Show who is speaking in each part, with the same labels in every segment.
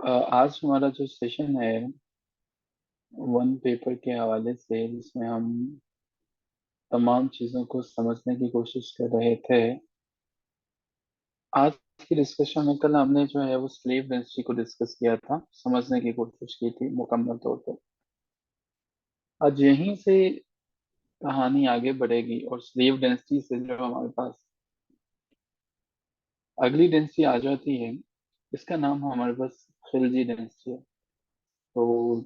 Speaker 1: आज हमारा जो सेशन है वन पेपर के हवाले से, जिसमें हम तमाम चीज़ों को समझने की कोशिश कर रहे थे। आज की डिस्कशन में कल हमने जो है वो स्लेव डेंसिटी को डिस्कस किया था, समझने की कोशिश की थी मुकम्मल तौर पर। आज यहीं से कहानी आगे बढ़ेगी और स्लेव डेंसिटी से जो हमारे पास अगली डेंसिटी आ जाती है, इसका नाम हमारे पास खिलजी डेंसिटी है। तो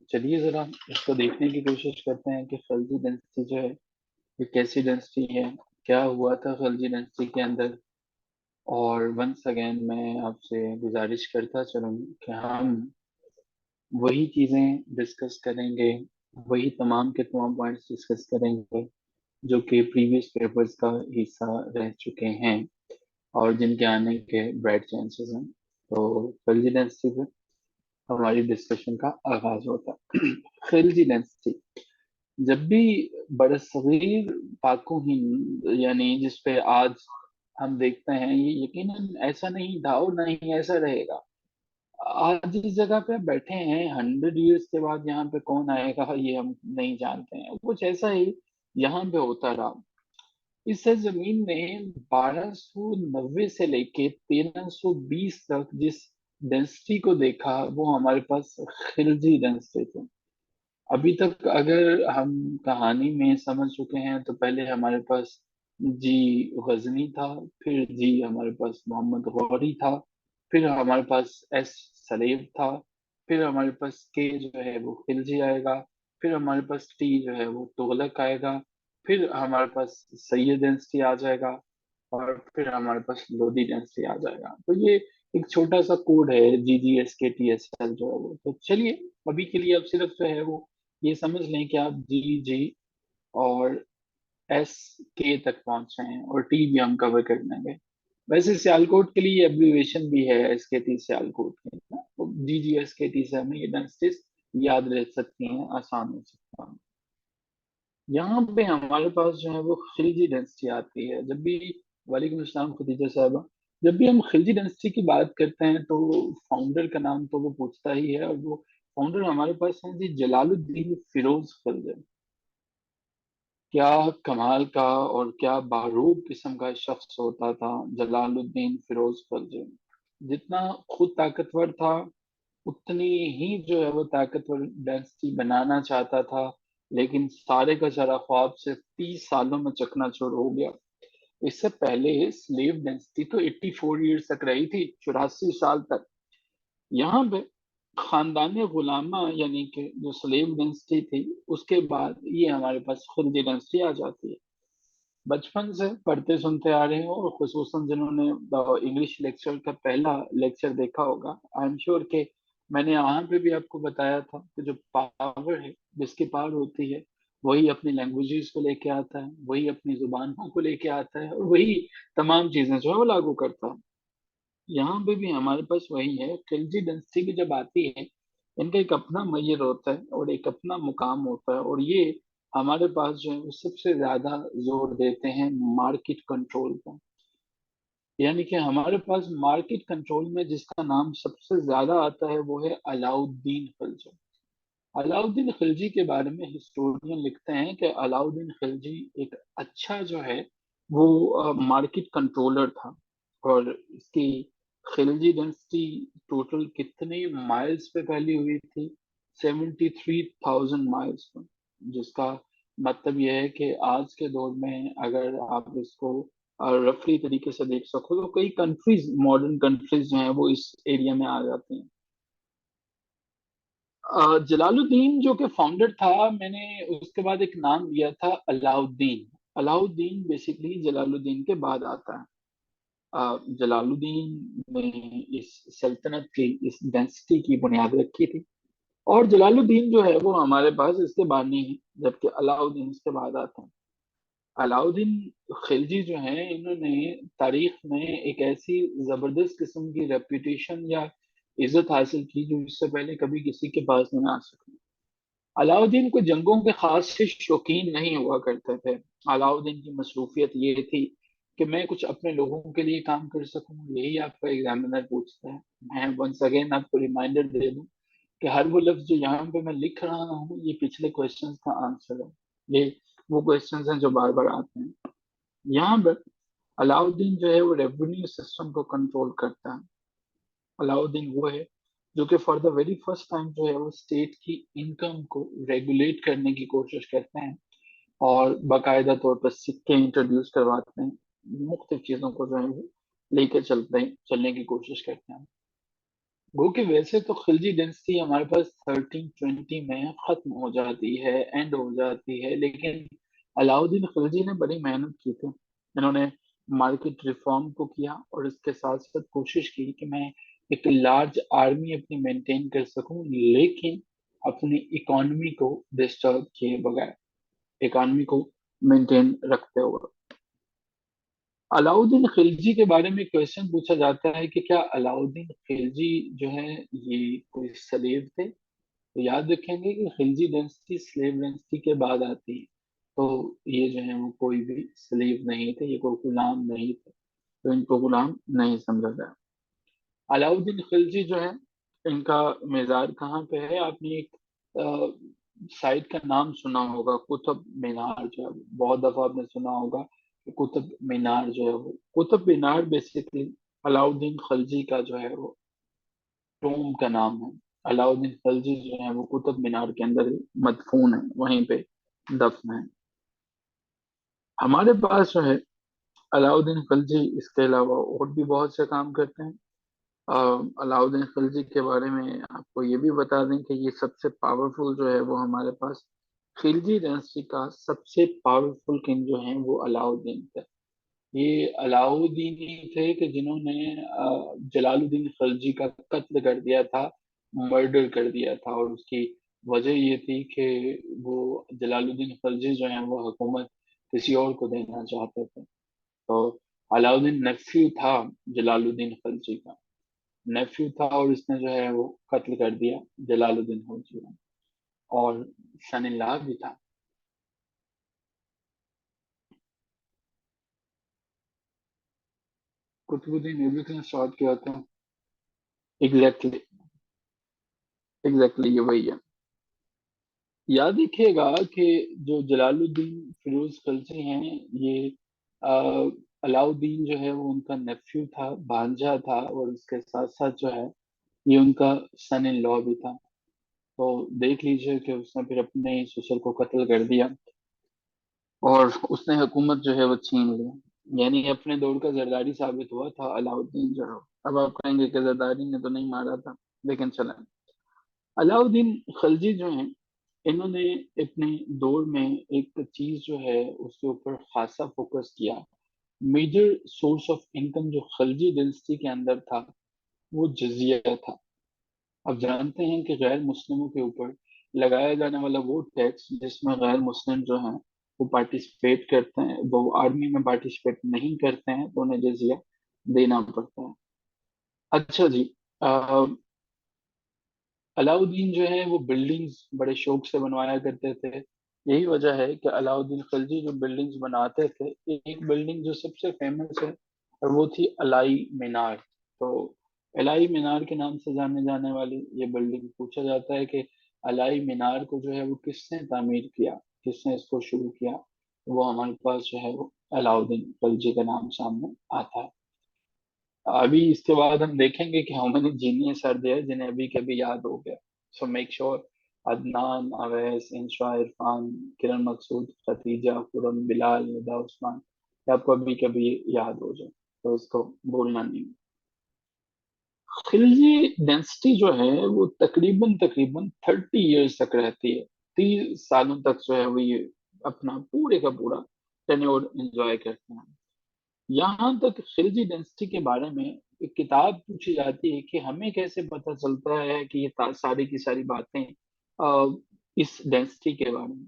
Speaker 1: चलिए ज़रा इसको देखने की कोशिश करते हैं कि खिलजी डेंसिटी जो है ये कैसी डेंसिटी है, क्या हुआ था खलजी डेंसिटी के अंदर। और वंस अगेन मैं आपसे गुजारिश करता चलूँ कि हम वही चीज़ें डिस्कस करेंगे, वही तमाम के तमाम पॉइंट्स डिस्कस करेंगे जो कि प्रीवियस पेपर्स का हिस्सा रह चुके हैं और जिनके आने के ब्राइट चांसेस हैं। तो खलजी डेंसिटी पे हमारी डिस्कशन का आगाज होता है। खलजी डेंसिटी जब भी बरसगीर पाकों हिंद, यानी जिस पे आज हम देखते हैं, ये यकीनन ऐसा नहीं था और नहीं ऐसा रहेगा। आज जिस जगह पे बैठे हैं 100 ईयर्स के बाद यहाँ पे कौन आएगा ये हम नहीं जानते हैं। कुछ ऐसा ही यहाँ पे होता रहा। इस जमीन ने 1290 से लेके 1320 तक जिस डेंसिटी को देखा वो हमारे पास खिलजी डेंसिटी थी। अभी तक अगर हम कहानी में समझ चुके हैं तो पहले हमारे पास जी गजनी था, फिर जी हमारे पास मोहम्मद गौरी था, फिर हमारे पास एस सलेम था, फिर हमारे पास के जो है वो खिलजी आएगा, फिर हमारे पास टी जो है वो तुगलक आएगा, फिर हमारे पास सैयद डेंसिटी आ जाएगा, और फिर हमारे पास लोधी डेंसिटी आ जाएगा। तो ये एक छोटा सा कोड है GGSKTSL जो है वो। तो चलिए अभी के लिए अब सिर्फ जो है वो ये समझ लें कि आप जी और एस के तक पहुंच रहे हैं और टी भी हम कवर कर लेंगे। वैसे सियालकोट के लिए एब्रीवेशन भी है SKT सियालकोट के ना, तो GGSKT से हमें ये डेंसिटीज याद रह सकती हैं, आसान हो सकता है। यहाँ पे हमारे पास जो है वो खिलजी डेंसिटी आती है जब भी। वालेकुम अस्सलाम खदीजा साहबा। जब भी हम खिलजी डेंसिटी की बात करते हैं तो फाउंडर का नाम तो वो पूछता ही है, और वो फाउंडर हमारे पास है जी जलालुद्दीन फिरोज खिलजी। क्या कमाल का और क्या बारूद किस्म का शख्स होता था जलालुद्दीन फिरोज खिलजी। जितना खुद ताकतवर था उतनी ही जो है वो ताकतवर डेंसिटी बनाना चाहता था, लेकिन सारे का सारा ख्वाब सिर्फ 30 सालों में चकनाचूर हो गया। इससे पहले स्लेव डेंसिटी तो 84 ईयर्स तक रही थी, 84 साल तक। यहाँ पे खानदान गुलामा यानी कि जो स्लेव डेंसिटी थी, उसके बाद ये हमारे पास खुद डेंसिटी आ जाती है। बचपन से पढ़ते सुनते आ रहे हो, और खुसूसन जिन्होंने इंग्लिश लेक्चर का पहला लेक्चर देखा होगा, आई एम श्योर कि मैंने यहाँ पे भी आपको बताया था कि जो पावर है, जिसकी पावर होती है, वही अपनी लैंग्वेजेस को लेके आता है, वही अपनी जुबानों को लेके आता है, और वही तमाम चीजें जो है वो लागू करता है। यहाँ पे भी हमारे पास वही है। खिलजी डेंसिटी भी जब आती है, इनका एक अपना मैयर होता है और एक अपना मुकाम होता है, और ये हमारे पास जो है वो सबसे ज्यादा जोर देते हैं मार्केट कंट्रोल पर। यानी कि हमारे पास मार्केट कंट्रोल में जिसका नाम सबसे ज्यादा आता है वो है अलाउद्दीन खिलजी। अलाउद्दीन खिलजी के बारे में हिस्टोरियन लिखते हैं कि अलाउद्दीन खिलजी एक अच्छा जो है वो मार्केट कंट्रोलर था। और इसकी खिलजी डेंसिटी टोटल कितने माइल्स पे फैली हुई थी? 73,000 माइल्स पर। जिसका मतलब यह है कि आज के दौर में अगर आप इसको रफली तरीके से देख सको तो कई कंट्रीज, मॉडर्न कंट्रीज जो हैं वो इस एरिया में आ जाती हैं। जलालुद्दीन जो कि फाउंडर था, मैंने उसके बाद एक नाम दिया था अलाउद्दीन। अलाउद्दीन बेसिकली जलालुद्दीन के बाद आता है। जलालुद्दीन ने इस सल्तनत की, इस डेंसिटी की बुनियाद रखी थी। और जलालुद्दीन जो है वो हमारे पास इसके बानी है, जबकि अलाउद्दीन इसके बाद आता है। अलाउद्दीन खिलजी जो हैं, इन्होंने तारीख में एक ऐसी जबरदस्त किस्म की रेपुटेशन या इज्जत हासिल की जो इससे पहले कभी किसी के पास नहीं आ सकी। अलाउद्दीन को जंगों के खास से शौकीन नहीं हुआ करते थे। अलाउद्दीन की मसरूफियत ये थी कि मैं कुछ अपने लोगों के लिए काम कर सकूं, यही आपका एग्जामिनर पूछता है। मैं वंस अगेन आपको रिमाइंडर दे दूं कि हर वो लफ्ज जो यहाँ पे मैं लिख रहा हूँ ये पिछले क्वेश्चंस का आंसर है। ये वो क्वेश्चंस हैं जो बार बार आते हैं। यहाँ पर अलाउद्दीन जो है वो रेवेन्यू सिस्टम को कंट्रोल करता है। अलाउद्दीन वो है जो कि for the very first time जो है वो स्टेट की इनकम को रेगुलेट करने की कोशिश करते हैं और बाकायदा तौर पर सिक्के इंट्रोड्यूस करवाते हैं, मुख्तलिफ चीजों को जो है वो लेकर चलने की कोशिश करते हैं। वो कि वैसे तो खिलजी डेंसिटी हमारे पास 1320 में खत्म हो जाती है, एंड हो जाती है, लेकिन अलाउद्दीन खिलजी ने बड़ी मेहनत की थी। इन्होंने मार्केट रिफॉर्म को किया और इसके साथ साथ कोशिश की कि मैं एक लार्ज आर्मी अपनी मेंटेन कर सकूं, लेकिन अपनी इकोनॉमी को डिस्टर्ब किए बगैर, इकोनॉमी को मेंटेन रखते हुए। अलाउद्दीन खिलजी के बारे में क्वेश्चन पूछा जाता है कि क्या अलाउद्दीन खिलजी जो है ये कोई सलेब थे? तो याद रखेंगे कि खिलजी डेंसिटी स्लेव डेंसिटी के बाद आती है। तो ये जो है वो कोई भी स्लेव नहीं थे, ये कोई गुलाम नहीं थे, तो इनको गुलाम नहीं समझा जाए। अलाउद्दीन खिलजी जो है इनका मज़ार कहाँ पे है? आपने एक साइट का नाम सुना होगा, कुतुब मीनार जो है, बहुत दफा आपने सुना होगा कि कुतुब मीनार जो है वो, कुतुब मीनार बेसिकली अलाउद्दीन खिलजी का जो है वो टोम का नाम है। अलाउद्दीन खिलजी जो है वो कुतुब मीनार के अंदर ही मदफून है, वहीं पे दफन है। हमारे पास जो है अलाउद्दीन खिलजी इसके अलावा और भी बहुत से काम करते हैं। अलाउद्दीन खिलजी के बारे में आपको ये भी बता दें कि ये सबसे पावरफुल जो है वो हमारे पास खिलजी डायनेस्टी का सबसे पावरफुल किंग जो है वो अलाउद्दीन थे। ये अलाउद्दीन ही थे कि जिन्होंने जलालुद्दीन खिलजी का कत्ल कर दिया था, मर्डर कर दिया था। और उसकी वजह ये थी कि वो जलालुद्दीन खिलजी जो है वो हुकूमत किसी और को देना चाहते थे। तो अलाउद्दीन नेफ्यू था जलालुद्दीन खिलजी का, नेफ्यू था, और इसने जो है वो कत्ल कर दिया जलालुद्दीन खिलजी को। और सन इन लॉ भी था। कुतुबुद्दीन ऐबक ने स्टार्ट किया था। एग्जैक्टली, एग्जैक्टली ये वही है। याद रखिएगा कि जो जलालुद्दीन फिरोज खिलजी हैं, ये अ, अलाउद्दीन जो है वो उनका नेफ्यू था, भांजा था, और उसके साथ साथ जो है ये उनका सन इन लॉ भी था। तो देख लीजिए कि उसने फिर अपने ही ससुर को कत्ल कर दिया और उसने हुकूमत जो है वो छीन ली। यानी अपने दौर का जरदारी साबित हुआ था अलाउद्दीन जो है। अब आप कहेंगे कि जरदारी ने तो नहीं मारा था, लेकिन चलें। अलाउद्दीन खिलजी जो हैं, इन्होंने अपने दौर में एक चीज जो है उसके ऊपर खासा फोकस किया। मेजर सोर्स ऑफ इनकम जो खिलजी डिनेस्टी के अंदर था वो जजिया था। अब जानते हैं कि गैर मुस्लिमों के ऊपर लगाया जाने वाला वो टैक्स जिसमें गैर मुस्लिम जो हैं वो पार्टिसिपेट करते हैं, वो आर्मी में पार्टिसिपेट नहीं करते हैं, तो उन्हें जजिया देना पड़ता है। अच्छा जी, अलाउद्दीन जो है वो बिल्डिंग्स बड़े शौक से बनवाया करते थे। यही वजह है कि अलाउद्दीन खिलजी जो बिल्डिंग्स बनाते थे, एक बिल्डिंग जो सबसे फेमस है और वो थी अलाई मीनार। तो अलाई मीनार के नाम से जाने जाने वाली ये बिल्डिंग, पूछा जाता है कि अलाई मीनार को जो है वो किसने तामीर किया, किसने इसको शुरू किया? वो हमारे पास जो है वो अलाउद्दीन खिलजी का नाम सामने आता है। अभी इसके बाद हम देखेंगे कि how many genius are there जिन्हें अभी कभी याद हो गया। So make sure Adnan, Awais, Insha, Irfan, Kiran Maqsood, Khatija, Khurram, Bilal, Nida, Usman, ये आपको अभी कभी याद हो जाए तो इसको भूलना नहीं। खिलजी डेंसिटी जो है वो तकरीबन तकरीबन 30 इयर्स तक रहती है। 30 सालों तक जो है वो ये अपना पूरे का पूरा टेन्योर एंजॉय करते हैं। यहाँ तक खिलजी डेंसिटी के बारे में एक किताब पूछी जाती है कि हमें कैसे पता चलता है कि ये सारी की सारी बातें इस डेंसिटी के बारे में।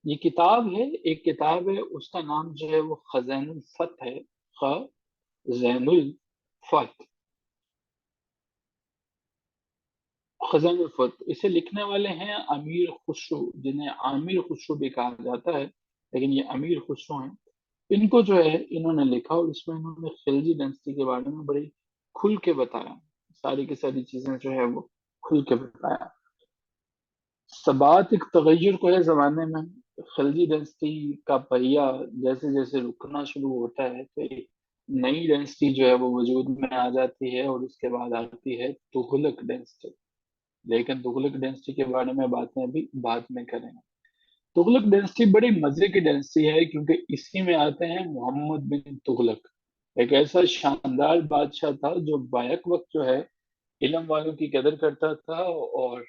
Speaker 1: ये किताब है, एक किताब है, उसका नाम जो है वो खजैनुल फत है। खजैनुल फत, खजैनुल फत। इसे लिखने वाले हैं अमीर खुसरो, जिन्हें आमिर खुसरो भी कहा जाता है, लेकिन ये अमीर खुसरो हैं। इनको जो है इन्होंने लिखा और इसमें इन्होंने खिलजी डेंसिटी के बारे में बड़ी खुल के बताया, सारी की सारी चीजें जो है वो खुल के बताया। सबात एक तगय्युर को है जमाने में, खिलजी डेंसिटी का पहिया जैसे जैसे रुकना शुरू होता है तो एक नई डेंसिटी जो है वो वजूद में आ जाती है, और उसके बाद आती है तुगलक डेंसिटी। लेकिन तुगलक डेंसिटी के बारे में बातें अभी बाद में करेंगे। तुगलक डेंसिटी बड़ी मजे की डेंसिटी है, क्योंकि इसी में आते हैं मोहम्मद बिन तुगलक। एक ऐसा शानदार बादशाह था जो बैक वक्त जो है इलम वालों की कदर करता था, और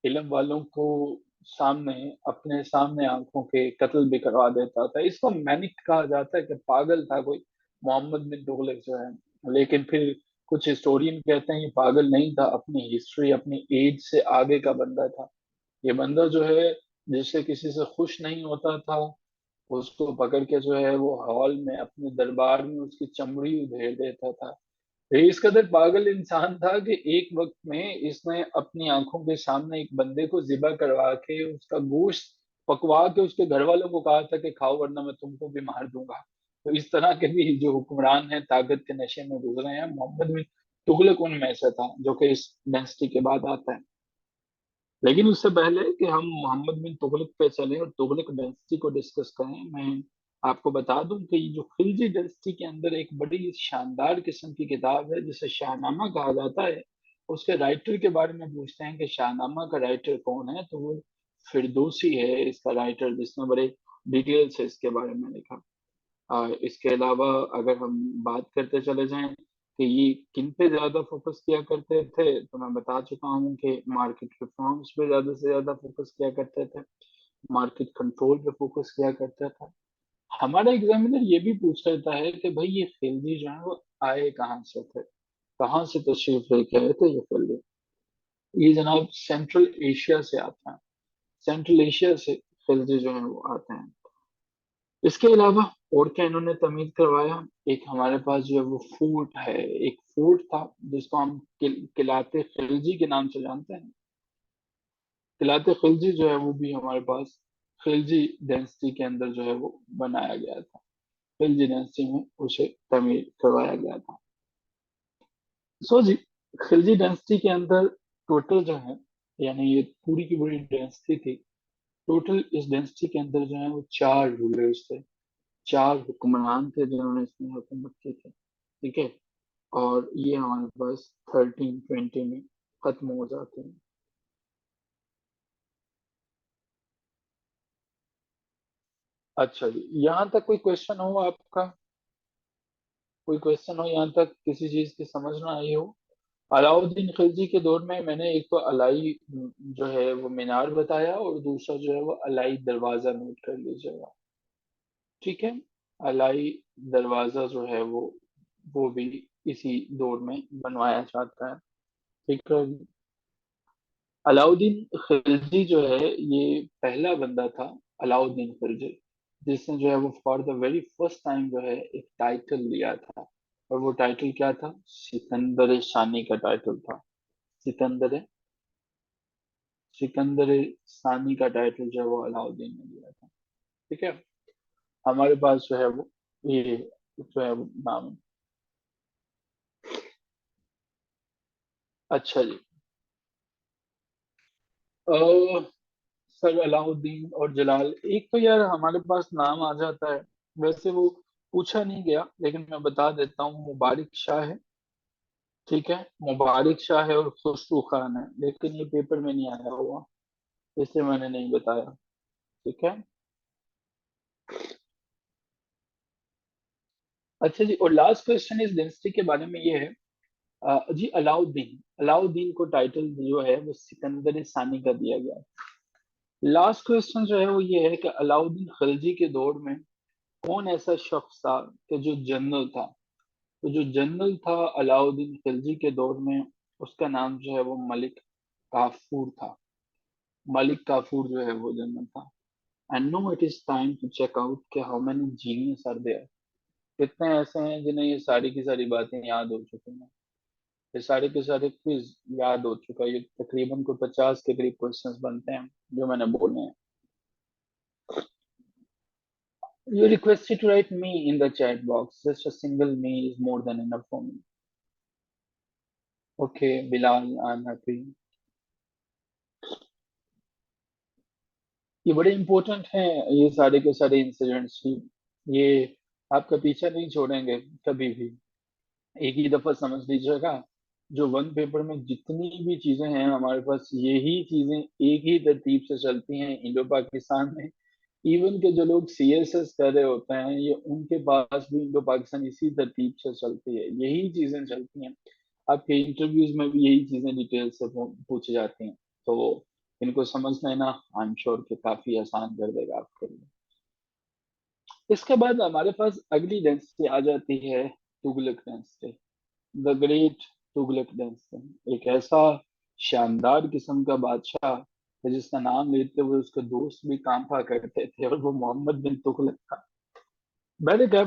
Speaker 1: इलम वालों को सामने अपने सामने आंखों के कत्ल भी करवा देता था। इसको मैनिक कहा जाता है कि पागल था कोई मोहम्मद बिन तुगलक जो है। लेकिन फिर कुछ हिस्टोरियन कहते हैं ये पागल नहीं था, अपनी हिस्ट्री अपनी एज से आगे का बंदा था। ये बंदा जो है जिससे किसी से खुश नहीं होता था, उसको पकड़ के जो है वो हॉल में अपने दरबार में उसकी चमड़ी उधेड़ देता था। ये इस कदर पागल इंसान था कि एक वक्त में इसने अपनी आंखों के सामने एक बंदे को जिबा करवा के उसका गोश्त पकवा के उसके घर वालों को कहा था कि खाओ वरना मैं तुमको भी मार दूंगा। तो इस तरह के भी जो हुक्मरान हैं ताकत के नशे में गुजरे हैं, मोहम्मद बिन तुगलक उनमें से था, जो कि इस डेंसिटी के बाद आता है। लेकिन उससे पहले कि हम मोहम्मद बिन तुगलक पे चलें और तुगलक डेंसिटी को डिस्कस करें, मैं आपको बता दूं कि ये जो खिलजी डेंसिटी के अंदर एक बड़ी शानदार किस्म की किताब है जिसे शाहनामा कहा जाता है। उसके राइटर के बारे में पूछते हैं कि शाहनामा का राइटर कौन है, तो वो फिरदौसी है इसका राइटर, जिसने बड़े डिटेल से इसके बारे में लिखा। इसके अलावा अगर हम बात करते चले जाएं कि ये किन पे ज्यादा फोकस किया करते थे, तो मैं बता चुका हूँ कि मार्केट रिफॉर्म्स पे ज्यादा से ज्यादा फोकस किया करते थे, मार्केट कंट्रोल पे फोकस किया करता था। हमारा एग्जामिनर ये भी पूछ रहता है कि भाई ये खिलजी जो है वो आए कहाँ से थे, कहाँ से तशरीफ लेके आए थे ये खिलजी। ये जनाब सेंट्रल एशिया से आता है, सेंट्रल एशिया से खिलजी जो है वो आते हैं। इसके अलावा और क्या इन्होंने तमीर करवाया, एक हमारे पास जो है वो फोर्ट है, एक फोर्ट था जिसको हम किलाते खिलजी के नाम से जानते हैं। किलाते खिलजी जो है वो भी हमारे पास खिलजी डेंसिटी के अंदर जो है वो बनाया गया था, खिलजी डेंसिटी में उसे तमीर करवाया गया था। सो जी, खिलजी डेंसिटी के अंदर टोटल जो है, यानी ये पूरी की पूरी डेंसिटी थी, टोटल इस डेंसिटी के अंदर जो है वो चार रूलर्स थे, चार हुक्मरान थे जिन्होंने इसमें हुकूमत की थी। ठीक है, और ये हमारे पास 1320 में खत्म हो जाते हैं। अच्छा जी, यहाँ तक कोई क्वेश्चन हो आपका? कोई क्वेश्चन हो यहाँ तक, किसी चीज की समझ ना आई हो? अलाउद्दीन खिलजी के दौर में मैंने एक तो अलाई जो है वो मीनार बताया, और दूसरा जो है वो अलाई दरवाजा, नोट कर लीजिएगा। ठीक है, अलाई दरवाजा जो है वो भी इसी दौर में बनवाया जाता है। ठीक है, अलाउद्दीन खिलजी जो है ये पहला बंदा था, अलाउद्दीन खिलजी, जिसने जो है वो for the very first time जो है एक टाइटल लिया था। और वो टाइटल क्या था? सिकंदर शानी का टाइटल था। सिकंदर सिकंदर सानी का टाइटल जो है वो अलाउद्दीन ने लिया था। ठीक है, हमारे पास जो है वो ये जो है वो नाम है। अच्छा जी, सर अलाउद्दीन और जलाल, एक तो यार हमारे पास नाम आ जाता है, वैसे वो पूछा नहीं गया लेकिन मैं बता देता हूँ, मुबारिक शाह है। ठीक है, मुबारिक शाह है और खुसरू खान है, लेकिन ये पेपर में नहीं आया हुआ, इसलिए मैंने नहीं बताया। ठीक है, अच्छा जी, और लास्ट क्वेश्चन इस डेंसिटी के बारे में ये है, जी अलाउद्दीन अलाउद्दीन को टाइटल जो है वो सिकंदर सानी का दिया गया। लास्ट क्वेश्चन जो है वो ये है कि अलाउद्दीन खिलजी के दौर में कौन ऐसा शख्स था कि जो जनरल था? तो जो जनरल था अलाउद्दीन खिलजी के दौर में, उसका नाम जो है वो मलिक काफूर था। मलिक काफूर जो है वो जनरल था। And now it is time to check out कि how many genius are there. कितने ऐसे हैं जिन्हें ये सारी की सारी बातें याद हो चुकी हैं, ये सारे के सारे क्विज याद हो चुका है, ये तकरीबन को 50 के करीब क्वेश्चंस बनते हैं जो मैंने बोले हैं। You requested to write me in the chat box. Just a single me is more than enough for me. Okay, Bilal, I'm happy. ये बड़े इम्पोर्टेंट हैं, ये सारे के सारे इंसिडेंट्स भी। ये आपका पीछा नहीं छोड़ेंगे कभी भी। एक ही दफा समझ लीजिएगा, जो वन पेपर में जितनी भी चीजें हैं हमारे पास, यही चीजें एक ही तरतीब से चलती हैं इंडो पाकिस्तान में। इवन के जो लोग सीएसएस कर रहे होते हैं, ये उनके पास भी इंडो पाकिस्तान इसी तरतीब से चलती है, यही चीजें चलती हैं। आपके इंटरव्यूज में भी यही चीजें डिटेल से पूछी जाती हैं। तो इनको समझ लेना, आई एम श्योर कि काफी आसान कर देगा आपके लिए। इसके बाद हमारे पास अगली डेंसिटी आ जाती है, Tughlaq density. The great Tughlaq density, एक ऐसा शानदार किस्म का बादशाह है जिसका नाम लेते हुए उसके दोस्त भी कांपा करते थे, और वो मोहम्मद बिन तुगलक था। मैंने कहा,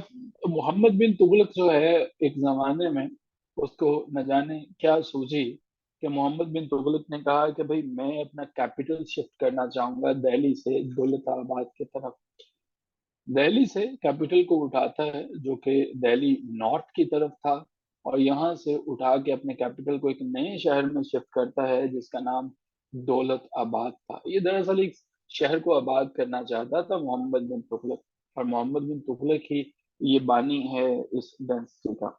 Speaker 1: मोहम्मद बिन तुगलक जो है, एक जमाने में उसको न जाने क्या सूझी कि मोहम्मद बिन तुगलक ने कहा कि भाई मैं अपना कैपिटल शिफ्ट करना चाहूंगा दिल्ली से दौलताबाद की तरफ। दिल्ली से कैपिटल को उठाता है, जो कि दिल्ली नॉर्थ की तरफ था, और यहाँ से उठा के अपने कैपिटल को एक नए शहर में शिफ्ट करता है जिसका नाम दौलत आबाद था। ये दरअसल एक शहर को आबाद करना चाहता था मोहम्मद बिन तुगलक, और मोहम्मद बिन तुगलक ही ये बानी है इस डेंसिटी का।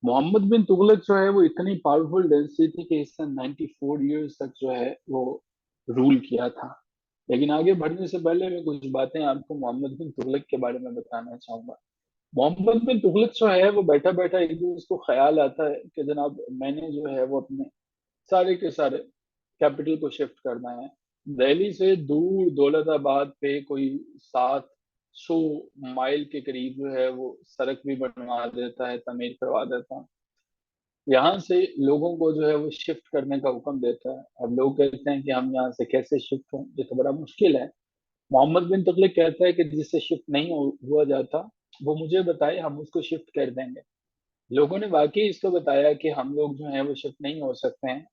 Speaker 1: मोहम्मद बिन तुगलक जो है वो इतनी पावरफुल डेंसिटी थी कि इसने 94 ईयर्स तक जो है वो रूल किया था। लेकिन आगे बढ़ने से पहले मैं कुछ बातें आपको मोहम्मद बिन तुगलक के बारे में बताना चाहूंगा। मोहम्मद बिन तुगलक जो है वो बैठा बैठा एक दिन उसको ख्याल आता है कि जनाब मैंने जो है वो अपने सारे के सारे कैपिटल को शिफ्ट करना है। दिल्ली से दूर दौलताबाद पे कोई 700 माइल के करीब जो है वो सड़क भी बनवा देता है, तमीर करवा देता है। यहाँ से लोगों को जो है वो शिफ्ट करने का हुक्म देता है। अब लोग कहते हैं कि हम यहाँ से कैसे शिफ्ट हों, ये तो बड़ा मुश्किल है। मोहम्मद बिन तुगलक कहता है कि जिससे शिफ्ट नहीं हुआ जाता वो मुझे बताए, हम उसको शिफ्ट कर देंगे। लोगों ने वाकई इसको बताया कि हम लोग जो है वो शिफ्ट नहीं हो सकते हैं।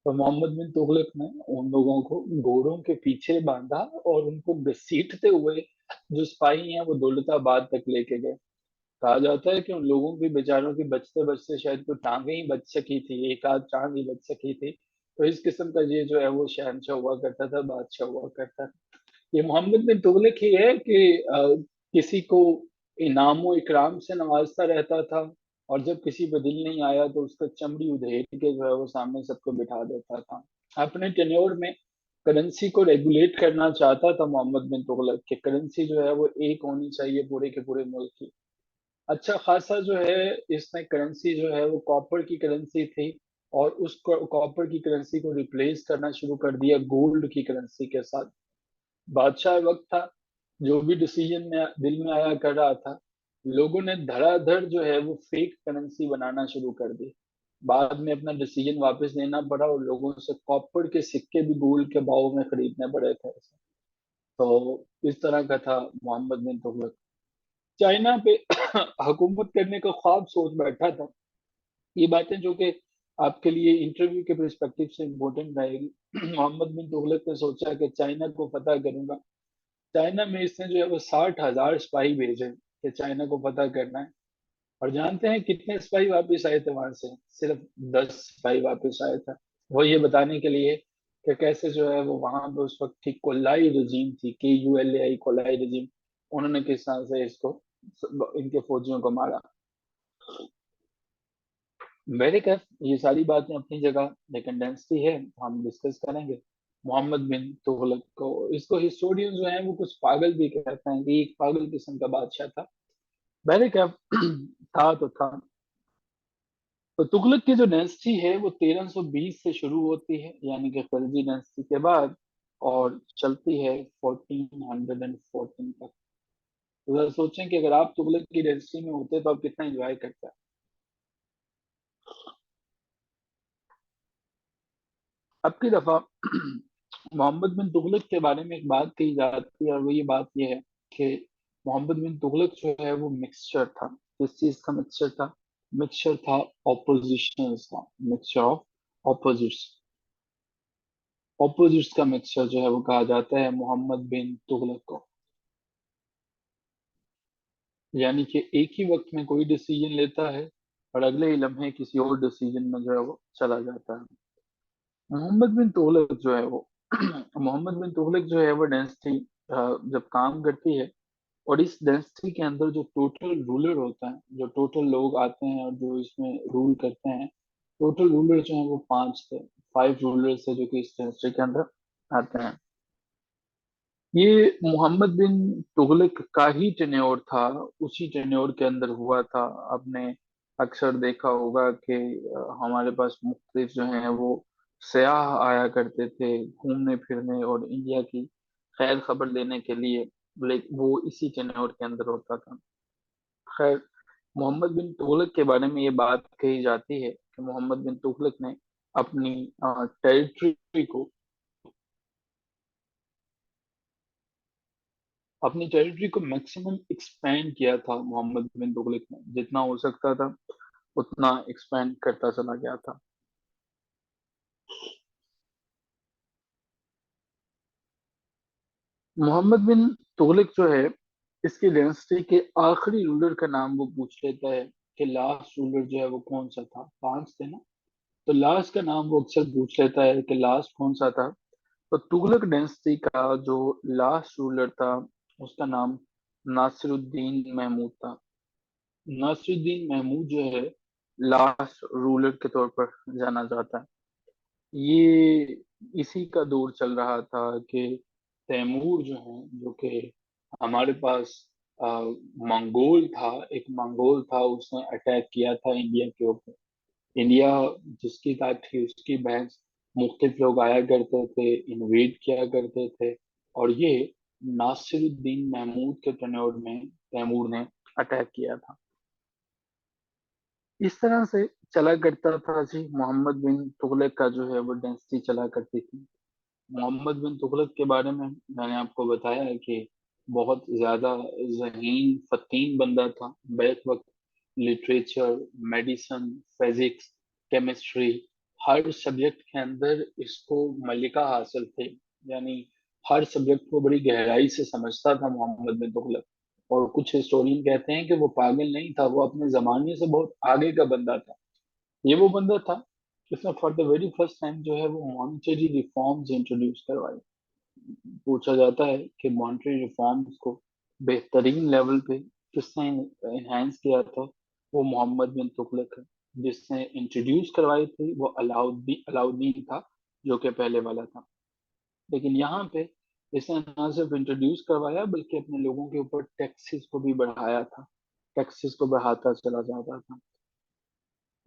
Speaker 1: तो मोहम्मद बिन तुगलक ने उन लोगों को घोड़ों के पीछे बांधा और उनको घसीटते हुए जो सिपाही हैं वो दौलताबाद तक लेके गए। कहा जाता है कि उन लोगों की बेचारों की बचते बचते शायद कोई टांगे ही बच सकी थी, एक आध टांग ही बच सकी थी। तो इस किस्म का ये जो है वो शहनशाह हुआ करता था, बादशाह हुआ करता था। ये मोहम्मद बिन तुगलक ही है कि किसी को इनामो इकराम से नवाजता रहता था, और जब किसी पे दिल नहीं आया तो उसका चमड़ी उधेड़ के जो है वो सामने सबको बिठा देता था। अपने टेन्योर में करेंसी को रेगुलेट करना चाहता था मोहम्मद बिन तुगलक, कि करेंसी जो है वो एक होनी चाहिए पूरे के पूरे मुल्क की। अच्छा खासा जो है इसमें करेंसी जो है वो कॉपर की करेंसी थी, और उस कॉपर की करेंसी को रिप्लेस करना शुरू कर दिया गोल्ड की करेंसी के साथ। बादशाह वक्त था, जो भी डिसीजन में दिल में आया कर रहा था। लोगों ने धड़ाधड़ जो है वो फेक करेंसी बनाना शुरू कर दी। बाद में अपना डिसीजन वापस लेना पड़ा, और लोगों से कॉपर के सिक्के भी गोल्ड के भाव में खरीदने पड़े थे। तो इस तरह का था मोहम्मद बिन तुगलक। चाइना पे हुकूमत करने का ख्वाब सोच बैठा था। ये बातें जो कि आपके लिए इंटरव्यू के पर्सपेक्टिव से इम्पोर्टेंट रहेगी। मोहम्मद बिन तुगलक ने सोचा कि चाइना को फतह करूंगा। चाइना में इसने जो है वो 60,000 सिपाही भेजे कि चाइना को फतह करना है। और जानते हैं कितने सिपाही वापस आए थे वहां से? सिर्फ 10 सिपाही वापस आए थे। वो ये बताने के लिए कि कैसे जो है वो वहां पे उस वक्त की कोलाई रजीम थी, KULAI, कोलाई रजीम। उन्होंने किस तरह से इसको, इनके फौजियों को मारा। मेरे ख्याल ये सारी बातें अपनी जगह, लेकिन डेंसिटी है तो हम डिस्कस करेंगे मोहम्मद बिन तुगलक को। इसको हिस्टोरियन जो है वो कुछ पागल भी कहते हैं कि एक पागल किस्म का बादशाह था। मेरे क्या था तो था। तो तुगलक की जो डायनेस्टी है वो 1320 से शुरू होती है, यानी कि खिलजी डायनेस्टी के बाद, और चलती है 1414 तक। तो जरा सोचें कि अगर आप तुगलक की डायनेस्टी में होते तो आप कितना एंजॉय करते। अब की दफा मोहम्मद बिन तुगलक के बारे में एक बात कही जाती है, और वो ये बात ये है कि मोहम्मद बिन तुगलक जो है वो मिक्सचर था। किस चीज का मिक्सचर था? मिक्सचर था ऑपोजिशन का, मिक्सचर ऑफ ऑपोजिट्स। ऑपोजिट्स का मिक्सचर जो है वो कहा जाता है मोहम्मद बिन तुगलक को। यानी कि एक ही वक्त में कोई डिसीजन लेता है और अगले ही लम्हे किसी और डिसीजन में जो है वो चला जाता है। मोहम्मद बिन तुगलक जो है वो मोहम्मद बिन तुगलक जो है वो डायनेस्टी जब काम करती है, और इस डायनेस्टी के अंदर जो टोटल रूलर होता है, जो टोटल लोग आते हैं और जो इसमें रूल करते हैं, टोटल रूलर जो है वो पांच थे। 5 रूलर्स है जो कि इस डायनेस्टी के अंदर आते हैं। ये मोहम्मद बिन तुगलक का ही टेन्योर था, उसी टेन्योर के अंदर हुआ था। आपने अक्सर देखा होगा कि हमारे पास मुख्तलिफ जो हैं वो सयाह आया करते थे घूमने फिरने और इंडिया की खैर खबर लेने के लिए, लेकिन वो इसी टेन्योर के अंदर होता था। खैर, मोहम्मद बिन तुगलक के बारे में ये बात कही जाती है कि मोहम्मद बिन तुगलक ने अपनी टेरिटरी को अपनी टेरिटरी को मैक्सिमम एक्सपैंड किया था। मोहम्मद बिन तुगलक ने जितना हो सकता था उतना एक्सपैंड करता चला गया था। मोहम्मद बिन तुगलक जो है, इसकी डायनेस्टी के आखिरी रूलर का नाम वो पूछ लेता है कि लास्ट रूलर जो है वो कौन सा था। पांच थे ना, तो लास्ट का नाम वो अक्सर पूछ लेता है कि लास्ट कौन सा था। तो तुगलक डायनेस्टी का जो लास्ट रूलर था, उसका नाम नासिरुद्दीन महमूद था। नासिरुद्दीन महमूद जो है लास्ट रूलर के तौर पर जाना जाता है। ये इसी का दौर चल रहा था कि तैमूर जो है, जो कि हमारे पास मंगोल था, एक मंगोल था, उसने अटैक किया था इंडिया के ऊपर। इंडिया जिसकी थी उसकी बहस, मुख्तलिफ लोग आया करते थे, इन्वेड किया करते थे, और ये नासिरुद्दीन महमूद के टर्नओवर में तैमूर ने अटैक किया था। इस तरह से चला करता था जी। मोहम्मद बिन तुगलक का जो है वो डेंसिटी चला करती थी। मोहम्मद बिन तुगलक के बारे में मैंने आपको बताया है कि बहुत ज्यादा जहीन फतीन बंदा था। बैक वक्त लिटरेचर, मेडिसिन, फिजिक्स, केमिस्ट्री, हर सब्जेक्ट के अंदर इसको मलिका हासिल थे। यानी हर सब्जेक्ट को बड़ी गहराई से समझता था मोहम्मद बिन तुगलक। और कुछ हिस्टोरियन कहते हैं कि वो पागल नहीं था, वो अपने जमाने से बहुत आगे का बंदा था। ये वो बंदा था जिसने for the very first time जो है वो मॉनेटरी रिफॉर्म्स इंट्रोड्यूस करवाए। पूछा जाता है कि मॉनेटरी रिफॉर्म्स को बेहतरीन लेवल पे किसने एनहांस किया था, वो मोहम्मद बिन तुगलक है। जिसने इंट्रोड्यूस करवाई थी वो अलाउद्दीन था, जो कि पहले वाला था। लेकिन यहाँ पे इसने ना सिर्फ इंट्रोड्यूस करवाया बल्कि अपने लोगों के ऊपर टैक्सेस को भी बढ़ाया था। टैक्सेस को बढ़ाता चला जाता था।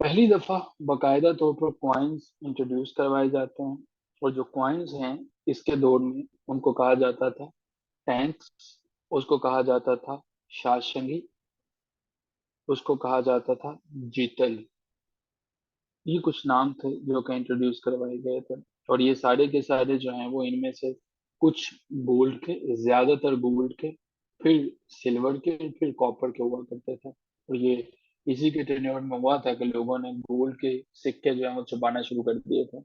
Speaker 1: पहली दफा बाकायदा तौर पर क्वाइंस इंट्रोड्यूस करवाए जाते हैं, और जो क्वाइंस हैं इसके दौर में उनको कहा जाता था टैंक्स, उसको कहा जाता था शाशंगी, उसको कहा जाता था जीतल। ये कुछ नाम थे जो कि इंट्रोड्यूस करवाए गए थे। और ये सारे के सारे जो हैं वो इनमें से कुछ गोल्ड के, ज्यादातर गोल्ड के, फिर सिल्वर के, फिर कॉपर के हुआ करते थे। और ये इसी के टेन्योर में हुआ था कि लोगों ने गोल्ड के सिक्के जो है वो छुपाना शुरू कर दिए थे।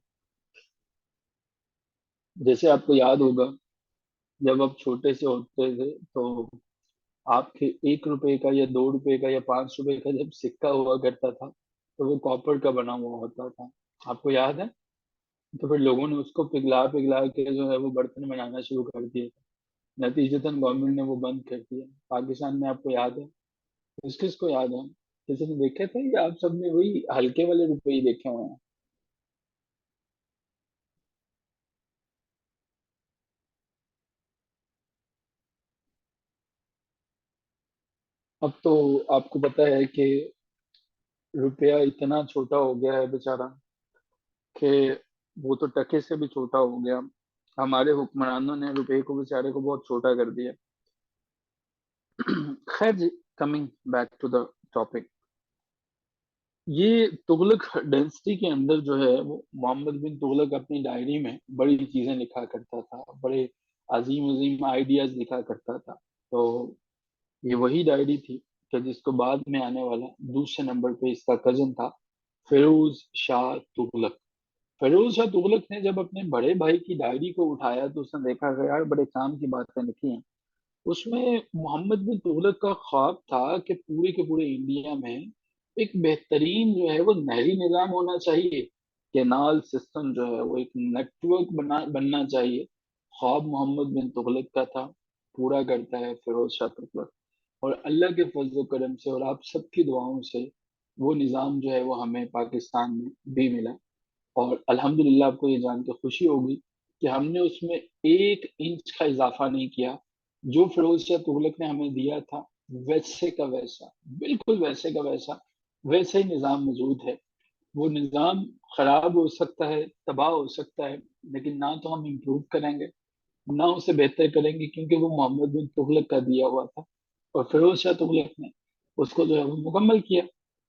Speaker 1: जैसे आपको याद होगा, जब आप छोटे से होते थे तो आपके 1 रुपए का या 2 रुपए का या 5 रुपए का जब सिक्का हुआ करता था तो वो कॉपर का बना हुआ होता था। आपको याद है? तो फिर लोगों ने उसको पिघला पिघला के जो है वो बर्तन बनाना शुरू कर दिए थे। नतीजतन गवर्नमेंट ने वो बंद कर दिया। पाकिस्तान में आपको याद है? किस किस को याद है? किसी ने देखे थे या आप सबने वही हल्के वाले रुपए ही देखे हुए हैं? अब तो आपको पता है कि रुपया इतना छोटा हो गया है बेचारा कि वो तो टके से भी छोटा हो गया। हमारे हुक्मरानों ने रुपए को बेचारे को बहुत छोटा कर दिया। खैर जी, coming back to the topic. ये तुगलक डेंसिटी के अंदर जो है वो मोहम्मद बिन तुगलक अपनी डायरी में बड़ी चीजें लिखा करता था, बड़े अजीम अजीम आइडियाज लिखा करता था। तो ये वही डायरी थी कि जिसको बाद में आने वाला दूसरे नंबर पे इसका कजन था, फिरोज शाह तुगलक। फिरोज शाह तुगलक ने जब अपने बड़े भाई की डायरी को उठाया तो उसने देखा कि यार बड़े काम की बातें लिखी हैं। उसमें मोहम्मद बिन तुगलक का ख्वाब था कि पूरे के पूरे इंडिया में एक बेहतरीन जो है वो नहरी निज़ाम होना चाहिए, कैनाल सिस्टम जो है वो एक नेटवर्क बनना चाहिए। ख्वाब मोहम्मद बिन तुगलक का था, पूरा करता है फिरोज शाह तुगलक। और अल्लाह के फजल करम से और आप सबकी दुआओं से वो निज़ाम जो है वो हमें पाकिस्तान में भी मिला। और अल्हम्दुलिल्लाह आपको ये जान के खुशी होगी कि हमने उसमें 1 इंच का इजाफा नहीं किया। जो फिरोज शाह तुगलक ने हमें दिया था वैसे का वैसा, बिल्कुल वैसे का वैसा, वैसे ही निज़ाम मौजूद है। वो निज़ाम खराब हो सकता है, तबाह हो सकता है, लेकिन ना तो हम इम्प्रूव करेंगे ना उसे बेहतर करेंगे, क्योंकि वो मोहम्मद बिन तुगलक का दिया हुआ था और फिरोज शाह तुगलक ने उसको जो है वो मुकम्मल किया।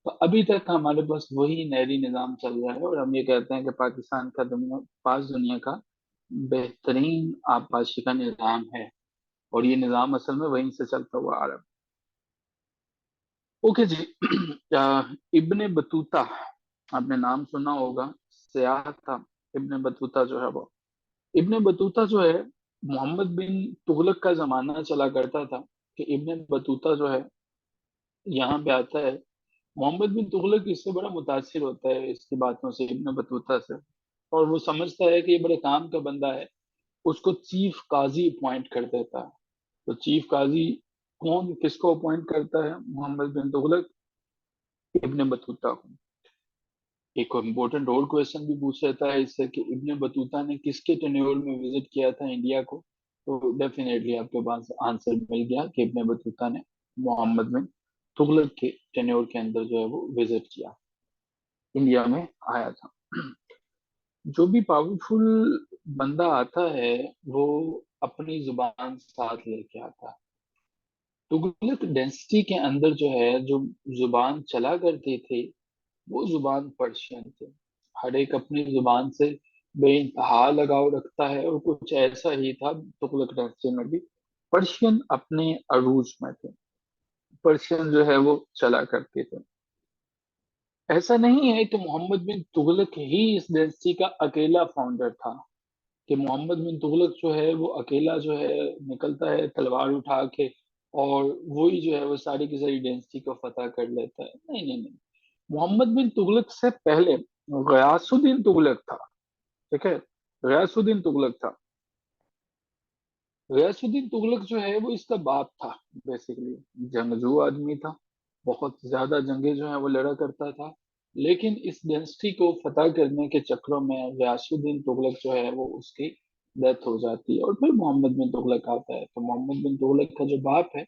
Speaker 1: तो अभी तक हमारे पास वही नहरी निज़ाम चल रहा है और हम ये कहते हैं कि पाकिस्तान का दुनिया पास दुनिया का बेहतरीन आबपाशी का निज़ाम है। और ये निज़ाम असल में वहीं से चलता हुआ आ रहा है। ओके जी। इब्ने बतूता, आपने नाम सुना होगा, सयाह था। इब्ने बतूता जो है वो, इब्ने बतूता जो है, मोहम्मद बिन तुगलक का जमाना चला करता था कि इब्ने बतूता जो है यहाँ पे आता है। मोहम्मद बिन तुगलक इससे बड़ा मुतासिर होता है इसकी बातों से, इब्ने बतूता से। और वो समझता है कि ये बड़े काम का बंदा है, उसको चीफ काजी अपॉइंट कर देता है। तो चीफ काजी कौन किसको अपॉइंट करता है? मोहम्मद बिन तुगलक इब्ने बतूता को। एक इम्पोर्टेंट और क्वेश्चन भी पूछ लेता है इससे कि इब्ने बतूता ने किसके टेन्योर में विजिट किया था इंडिया को। तो डेफिनेटली आपके पास आंसर मिल गया कि इब्ने बतूता ने मोहम्मद बिन तुगलक के टेन्योर के अंदर जो है वो विजिट किया, इंडिया में आया था। जो भी पावरफुल बंदा आता है वो अपनी जुबान साथ लेके आता है। तुगलक डेंसिटी के अंदर जो है जो जुबान चला करती थी वो जुबान पर्शियन थे। हर एक अपनी जुबान से बेइंतहा लगाव रखता है और कुछ ऐसा ही था तुगलक डायनेस्टी में भी। पर्शियन अपने अरूज में थे, पर्शियन जो है वो चला करते थे। ऐसा नहीं है कि मोहम्मद बिन तुगलक ही इस डायनेस्टी का अकेला फाउंडर था, कि मोहम्मद बिन तुगलक जो है वो अकेला जो है निकलता है तलवार उठा के और वही जो है वो सारी की सारी डायनेस्टी को फतह कर लेता है। नहीं नहीं नहीं, मोहम्मद बिन तुगलक से पहले गयासुद्दीन तुगलक था। ठीक है, गयासुद्दीन तुगलक था। गयासुद्दीन तुगलक जो है वो इसका बाप था। बेसिकली जंगजू आदमी था, बहुत ज्यादा जंगे जो है वो लड़ा करता था। लेकिन इस डेंसिटी को फतह करने के चक्रों में गयासुद्दीन तुगलक जो है वो उसकी डेथ हो जाती है और फिर मोहम्मद बिन तुगलक आता है। तो मोहम्मद बिन तुगलक का जो बाप है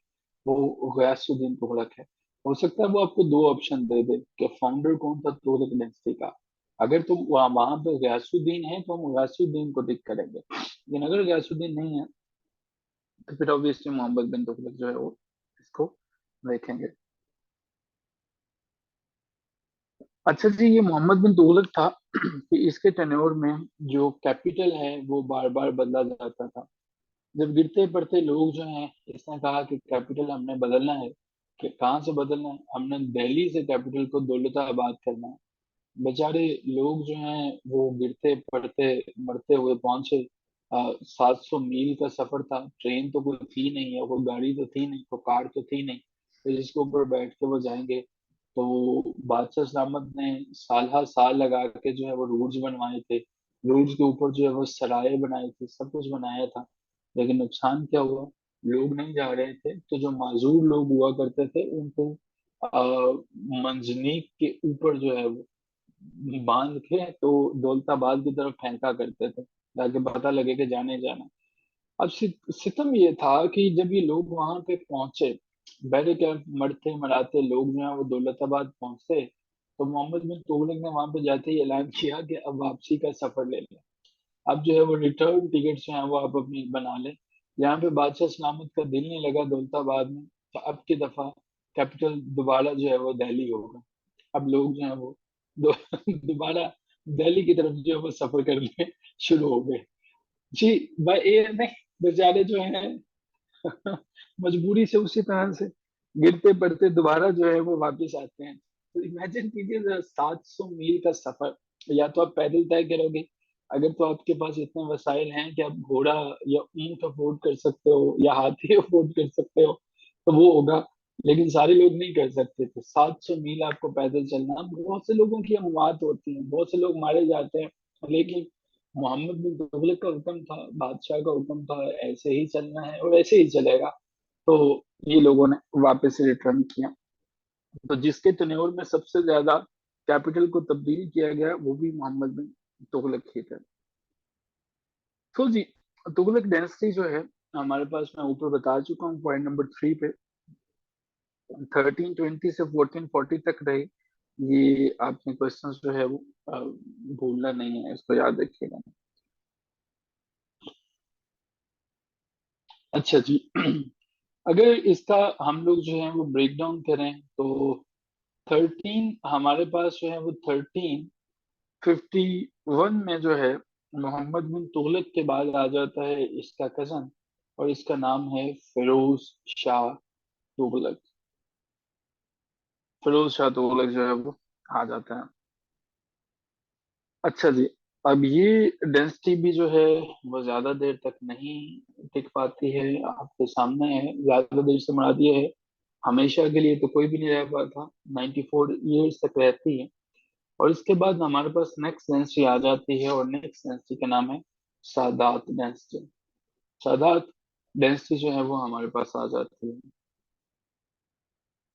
Speaker 1: वो गयासुद्दीन तुगलक है। हो सकता है वो आपको दो ऑप्शन दे दे कि फाउंडर कौन था तुगलक डेंसिटी का। अगर तुम वहां पे गयासुद्दीन है तो हम गयासुद्दीन को टिक करेंगे, लेकिन अगर गयासुद्दीन नहीं है तो फिर ऑब्वियसली मोहम्मद बिन तुगलक जो है वो इसको देखेंगे। अच्छा जी, ये मोहम्मद बिन तुगलक था कि इसके टेन्योर में जो कैपिटल है वो बार बार बदला जाता था। जब गिरते पड़ते लोग जो हैं, इसने कहा कि कैपिटल हमने बदलना है। कि कहाँ से बदलना है? हमने दिल्ली से कैपिटल को दौलताबाद करना है। बेचारे लोग जो हैं वो गिरते पड़ते मरते हुए पहुंचे। 700 मील का सफर था, ट्रेन तो कोई थी नहीं है, कोई गाड़ी तो थी नहीं, कोई कार तो थी नहीं, तो जिसके ऊपर बैठ के वो जाएंगे। तो बादशाह सलामत ने साल हर साल लगा के जो है वो रूट्स बनवाए थे। रूट्स के ऊपर जो है वो सराय बनाई थी, सब कुछ बनाया था। लेकिन नुकसान क्या हुआ? लोग नहीं जा रहे थे, तो जो माजूर लोग हुआ करते थे उनको मंजनीक के ऊपर जो है वो बांध के तो दौलताबाद की तरफ फेंका करते थे, ताकि पता लगे कि जाने जाना। अब सितम ये था कि जब ये लोग वहां पे पहुंचे, बैरिकेड मरते मराते लोग जो है वो दौलताबाद पहुंचते, तो मोहम्मद बिन तुगलक ने वहां पे जाते ही ऐलान किया कि अब वापसी का सफर ले लें। अब जो है वो रिटर्न टिकट जो है वो आप अपनी बना लें। यहाँ पे बादशाह सलामत का दिल नहीं लगा दौलताबाद में, तो अब की दफा कैपिटल दोबारा जो है वो दिल्ली होगा। अब लोग जो है वो दो- दोबारा दिल्ली की तरफ जो है वो सफर करने शुरू हो गए। जी, भाई ये नहीं, बेचारे जो है मजबूरी से उसी तरह से गिरते पड़ते दोबारा जो है वो वापस आते हैं। तो इमेजिन कीजिए 700 मील का सफर, या तो आप पैदल तय करोगे अगर तो आपके पास इतने वसाइल हैं कि आप घोड़ा या ऊंट अफोर्ड कर सकते हो या हाथी अफोर्ड कर सकते हो तो वो होगा। लेकिन सारे लोग नहीं कर सकते थे। 700 मील आपको पैदल चलना, बहुत से लोगों की अमवात होती है, बहुत से लोग मारे जाते हैं, लेकिन मोहम्मद बिन तुगलक का हुक्म था, बादशाह का हुक्म था, ऐसे ही चलना है और ऐसे ही चलेगा। तो ये लोगों ने वापस रिटर्न किया। तो जिसके टेन्योर में सबसे ज्यादा कैपिटल को तब्दील किया गया वो भी मोहम्मद बिन तुगलक ही थे। तो जी, तुगलक डायनेस्टी जो है हमारे पास, मैं ऊपर बता चुका हूँ पॉइंट नंबर 3 पे, 1320 से 1440 तक रहे। ये आपने क्वेश्चंस जो है वो भूलना नहीं है, इसको याद रखिएगा। अच्छा जी। अगर इसका हम लोग जो है वो ब्रेक डाउन करें तो 13 हमारे पास जो है वो 1351 में जो है मोहम्मद बिन तुगलक के बाद आ जाता है इसका कजन, और इसका नाम है फिरोज शाह तुगलक। फिरोज शाह तुगलक जो है वो आ जाता है। अच्छा जी, अब ये डेंसिटी भी जो है वो ज्यादा देर तक नहीं टिक पाती है। आपके सामने है, ज्यादा देर से मुराद ये है हमेशा के लिए तो कोई भी नहीं रह पाता, 94 ईयर्स तक रहती है। और इसके बाद हमारे पास नेक्स्ट डेंसिटी आ जाती है, और नेक्स्ट डेंसिटी का नाम है सादात डेंसिटी। सादात डेंसिटी जो है वो हमारे पास आ जाती है।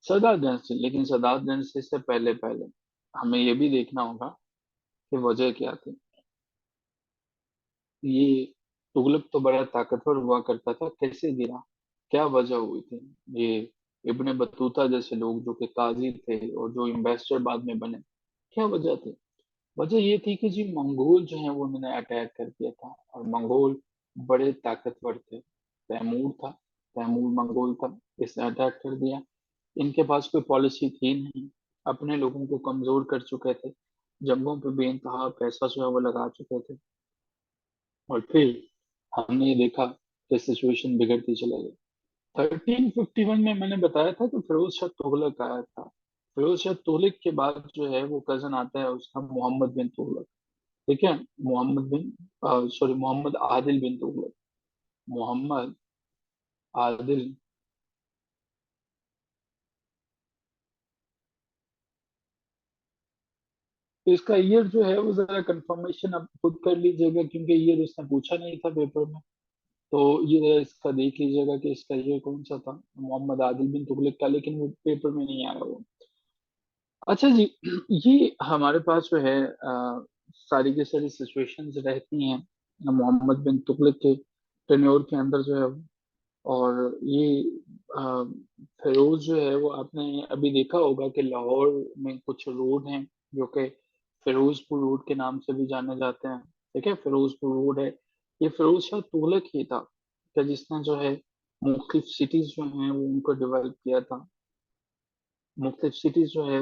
Speaker 1: सादात डेंसिटी, लेकिन सादात डेंसिटी से पहले पहले हमें ये भी देखना होगा कि वजह क्या थी। ये तुगलक तो बड़ा ताकतवर हुआ करता था, कैसे गिरा, क्या वजह हुई थी। ये इब्ने बतूता जैसे लोग जो कि काजी थे और जो इन्वेस्टर बाद में बने, क्या वजह थी। वजह ये थी कि जी मंगोल जो है वो उन्होंने अटैक कर दिया था, और मंगोल बड़े ताकतवर थे। तैमूर था, तैमूर मंगोल था, इसने अटैक कर दिया। इनके पास कोई पॉलिसी थी नहीं, अपने लोगों को कमजोर कर चुके थे, जंगों पे बेइंतहा पैसा जो है वो लगा चुके थे। और फिर हमने ये देखा कि सिचुएशन बिगड़ती चला गई। 1351 में मैंने बताया था कि फिरोज शाह तुगलक आया था। फिरोज शाह तुगलक के बाद जो है वो कजन आता है उसका, मोहम्मद बिन तुगलक। ठीक है, मोहम्मद बिन, सॉरी, मोहम्मद आदिल बिन तुगलक। मोहम्मद आदिल। तो इसका ईयर जो है वो जरा कंफर्मेशन आप खुद कर लीजिएगा, क्योंकि ईयर उसने पूछा नहीं था पेपर में। तो ये जरा इसका देख लीजिएगा कि इसका ईयर कौन सा था मोहम्मद आदिल बिन तुगलक का, लेकिन वो पेपर में नहीं आया वो। अच्छा जी, ये हमारे पास जो है सारी की सारी सिचुएशंस रहती हैं मोहम्मद बिन तुगलक के टेन्योर के अंदर जो है। और ये अ, फिरोज जो है वो आपने अभी देखा होगा कि लाहौर में कुछ रोड हैं जो कि फिरोजपुर रोड के नाम से भी जाने जाते हैं। ठीक है, फिरोजपुर रोड है, ये फिरोज शाह तुगलक ही था कि जिसने जो है मुख्तलिफ सिटीज जो हैं वो उनको डेवलप किया था। मुख्तलिफ सिटीज जो है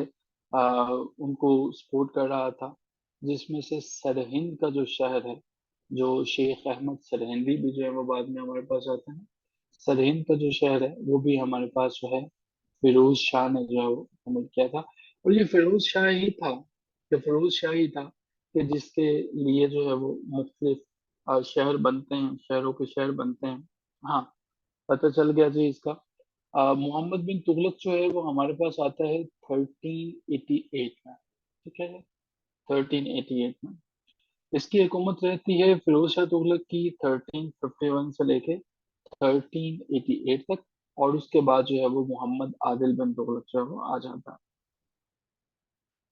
Speaker 1: उनको सपोर्ट कर रहा था, जिसमें से सरहिंद का जो शहर है, जो शेख अहमद सरहिंदी भी जो है वो बाद में हमारे पास आते हैं। सरहिंद का जो शहर है वो भी हमारे पास जो है फिरोज शाह ने जो है वो हमें किया था। और ये फिरोज शाह ही था, ये फिरोज शाह ही था कि जिसके लिए जो है वो मुख्तलिफ शहर बनते हैं, शहरों के शहर बनते हैं। हाँ, पता चल गया जी इसका। मोहम्मद बिन तुगलक जो है वो हमारे पास आता है 1388 में। ठीक है, 1388 में इसकी हुकूमत रहती है फिरोज शाह तुगलक की, 1351 से लेके 1388 तक। और उसके बाद जो है वो मोहम्मद आदिल बिन तुगलक जो है वो आ जाता है।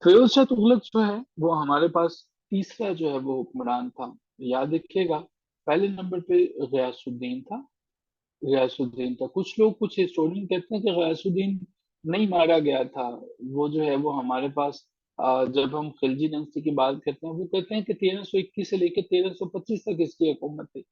Speaker 1: फिरोज शाह तुगलक जो है वो हमारे पास तीसरा जो है वो हुक्मरान था। याद रखिएगा, पहले नंबर पे गयासुद्दीन था। गयासुद्दीन था, कुछ लोग, कुछ हिस्टोरियन कहते हैं कि गयासुद्दीन नहीं मारा गया था। वो जो है वो हमारे पास जब हम खिलजी डायनेस्टी की बात करते हैं वो कहते हैं कि 1321 से लेकर 1325 तक इसकी हुकूमत थी।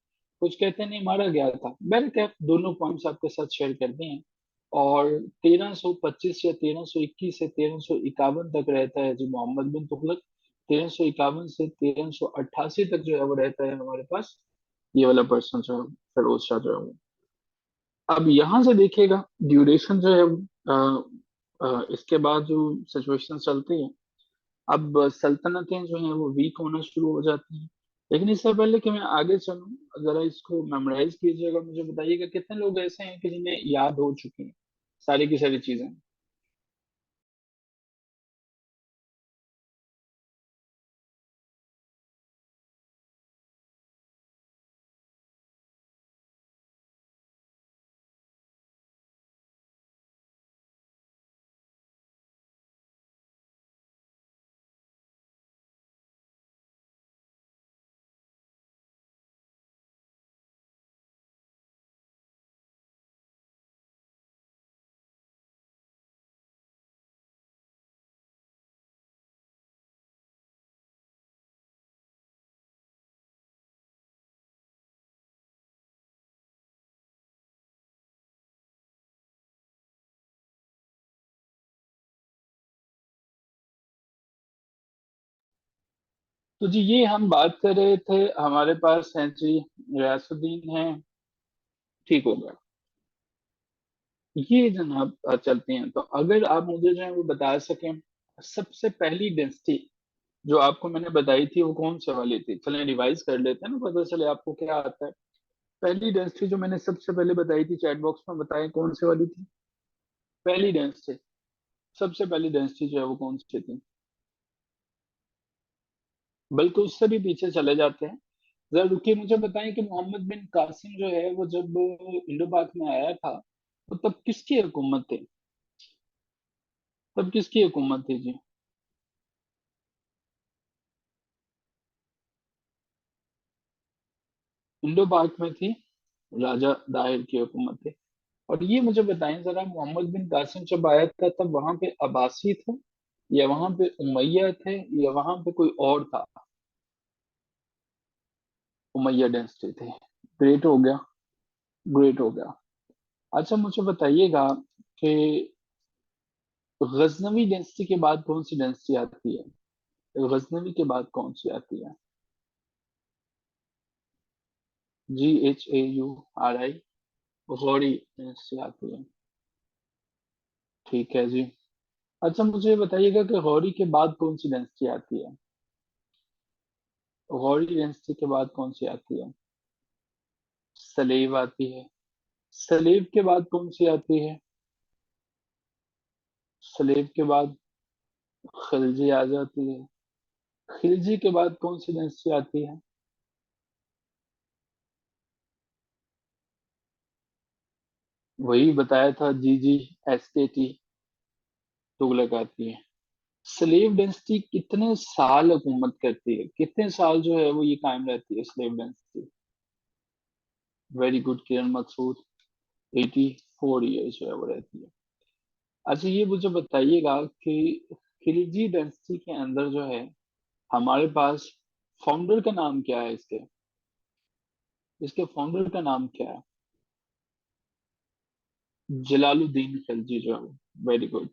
Speaker 1: कुछ कहते हैं नहीं, मारा गया था। मैंने क्या, दोनों पॉइंट्स आपके साथ शेयर कर दिए हैं। और 1325 या 1321 से 1351 तक रहता है जी मोहम्मद बिन तुगलक। 1351 से 1388 तक जो है वो रहता है हमारे पास ये वाला पर्सन जो है, फिरोज शाह जो है वो। अब यहाँ से देखिएगा ड्यूरेशन जो है इसके बाद जो सिचुएशन चलती है, अब सल्तनतें जो हैं वो वीक होना शुरू हो जाती हैं। लेकिन इससे पहले कि मैं आगे चलूं, जरा इसको मेमोराइज कीजिएगा, मुझे बताइएगा कितने लोग ऐसे हैं कि जिन्हें याद हो चुकी हैं सारी की सारी चीजें। तो जी ये हम बात कर रहे थे, हमारे पास है जी रियासुद्दीन है, ठीक हो गया। ये जनाब चलते हैं, तो अगर आप मुझे जो है वो बता सकें, सबसे पहली डेंसिटी जो आपको मैंने बताई थी वो कौन से वाली थी, चलें रिवाइज कर लेते हैं ना, पता चले आपको क्या आता है। पहली डेंसिटी जो मैंने सबसे पहले बताई थी, चैट बॉक्स में बताएं कौन से वाली थी। पहली डेंसिटी, सबसे पहली डेंसिटी जो है वो कौन सी थी। बल्कि उससे भी पीछे चले जाते हैं। जरा रुकिए, मुझे बताएं कि मोहम्मद बिन कासिम जो है वो जब इंडो पाक में आया था, तो तब किसकी हुकूमत थी। तब किसकी हुकूमत थी जी। इंडो पाक में थी, राजा दाहिर की हुकूमत थी। और ये मुझे बताएं जरा, मोहम्मद बिन कासिम जब आया था तब वहां पे अब्बासी थे, या वहां पे उमैया थे, या वहां पे कोई और था। उमैया डेंसिटी थी। ग्रेट हो गया, ग्रेट हो गया। अच्छा मुझे बताइएगा कि गजनवी डेंसिटी के बाद कौन सी डेंसिटी आती है। गजनवी के बाद कौन सी आती है। GHAURI, गौरी डेंसिटी आती है। ठीक है जी। अच्छा मुझे बताइएगा कि गौरी के बाद कौन सी डेंसिटी आती है। गौरी डेंसिटी के बाद कौन सी आती है। सलेब आती है। सलेब के बाद कौन सी आती है। सलेब के बाद खिलजी आ जाती है। खिलजी के बाद कौन सी डेंसिटी आती है। वही बताया था, GGSKT, तुगलक आती है। स्लेव डेंसिटी कितने साल हुकूमत करती है, कितने साल जो है वो ये कायम रहती है स्लेव डेंसिटी। वेरी गुड किरण मकसूद, 84 ईयर्स जो है वो रहती है। अच्छा ये मुझे बताइएगा कि खिलजी डेंसिटी के अंदर जो है हमारे पास फाउंडर का नाम क्या है इसके। इसके फाउंडर का नाम क्या है। जलालुद्दीन खिलजी जो है, वेरी गुड।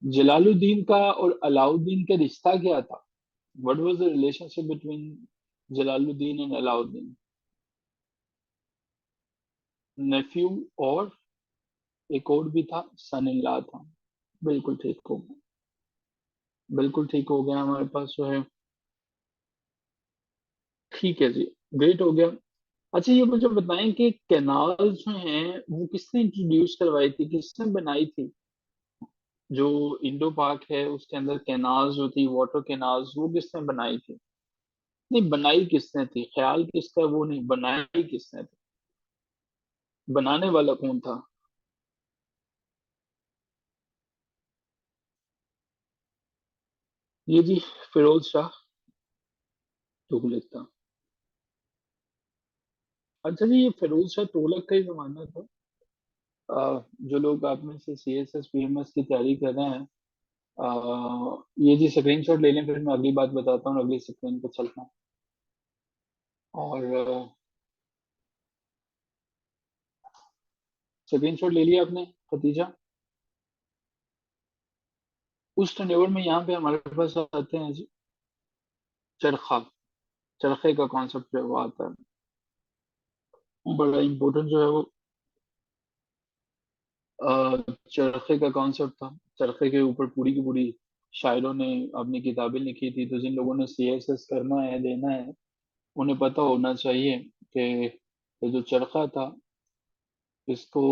Speaker 1: जलालुद्दीन का और अलाउद्दीन का रिश्ता क्या था। What was the relationship between Jalaluddin and Alauddin. Nephew, और एक और भी था, सन इन लॉ था। बिल्कुल ठीक हो गया, बिल्कुल ठीक हो गया हमारे पास जो है। ठीक है जी, ग्रेट हो गया। अच्छा ये मुझे बताएं कि कैनाल जो हैं वो किसने इंट्रोड्यूस करवाई थी, किसने बनाई थी। जो इंडो पाक है उसके अंदर कैनाल्स जो थी, वाटर कैनाल्स, वो किसने बनाई थी। नहीं बनाई किसने थी, ख्याल किसका, वो नहीं, बनाई किसने थी। बनाने वाला कौन था। ये जी फिरोज शाह तुगलक था। अच्छा जी, ये फिरोज शाह तुगलक का ही जमाना था। जो लोग आप में से CSS PMS की तैयारी कर रहे हैं, ये जी स्क्रीनशॉट ले लें, फिर मैं अगली बात बताता हूँ, अगली स्क्रीन पर चलता हूँ। और स्क्रीनशॉट ले लिया आपने खतीजा। उस टेन्योर में यहाँ पे हमारे पास आते हैं जी चरखा। चरखे का कॉन्सेप्ट जो है वो आता है, बड़ा इंपॉर्टेंट जो है वो। चरखे का कॉन्सेप्ट था। चरखे के ऊपर पूरी की पूरी शायरों ने अपनी किताबें लिखी थी, तो जिन लोगों ने CSS करना है, देना है, उन्हें पता होना चाहिए कि ये जो चरखा था इसको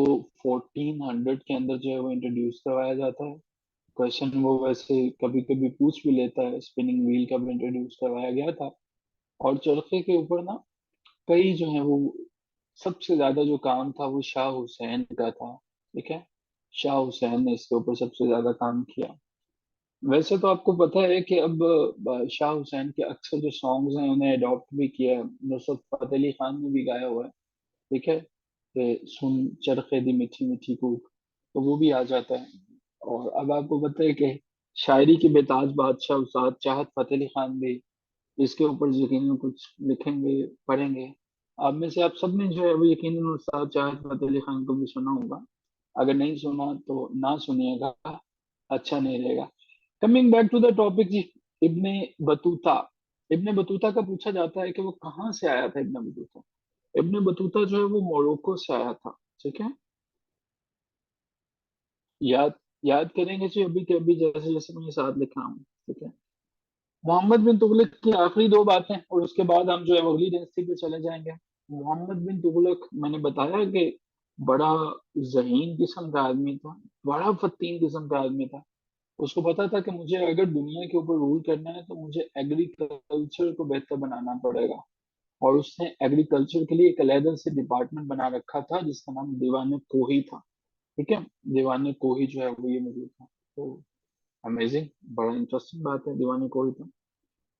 Speaker 1: 1400 के अंदर जो है वो इंट्रोड्यूस करवाया जाता है। क्वेश्चन वो वैसे कभी कभी पूछ भी लेता है, स्पिनिंग व्हील कब इंट्रोड्यूस करवाया गया था। और चरखे के ऊपर ना कई जो है वो, सबसे ज्यादा जो काम था वो शाह हुसैन का था। ठीक है, शाह हुसैन ने इसके ऊपर सबसे ज्यादा काम किया। वैसे तो आपको पता है कि अब शाह हुसैन के अक्सर जो सॉन्ग्स हैं उन्हें अडॉप्ट भी किया है, नुसरत फतेह अली खान ने भी गाया हुआ है। ठीक है, कि सुन चरखे दी मीठी मीठी कूक, तो वो भी आ जाता है। और अब आपको पता है कि शायरी के बेताज बादशाह उस्ताद चाहत फतेह अली खान भी इसके ऊपर यकीनन कुछ लिखेंगे, पढ़ेंगे। आप में से आप सब ने जो है वो यकीनन उस्ताद चाहत फतेह अली खान को भी सुना होगा। अगर नहीं सुना तो ना सुनिएगा, अच्छा नहीं रहेगा। Coming back to the topic जी, इब्ने बतूता। इब्ने बतूता का पूछा जाता है कि वो कहाँ से आया था इब्ने बतूता। इब्ने बतूता जो है वो मोरक्को से आया था। ठीक है, याद याद करेंगे जी अभी के अभी, जैसे जैसे मैं ये साथ लिखा हूँ। ठीक है, मोहम्मद बिन तुगलक की आखिरी दो बातें और उसके बाद हम जो है वो अगली डेंसिटी पे चले जाएंगे। मोहम्मद बिन तुगलक, मैंने बताया कि बड़ा जहीन किस्म का आदमी था, बड़ा फतीन किस्म का आदमी था। उसको पता था कि मुझे अगर दुनिया के ऊपर रूल करना है तो मुझे एग्रीकल्चर को बेहतर बनाना पड़ेगा। और उसने एग्रीकल्चर के लिए एक अलहदा से डिपार्टमेंट बना रखा था जिसका नाम दीवाने कोही था। ठीक है, दीवाने कोही जो है वो ये मौजूद था। तो अमेजिंग, बड़ा इंटरेस्टिंग बात है, दीवाने कोही था।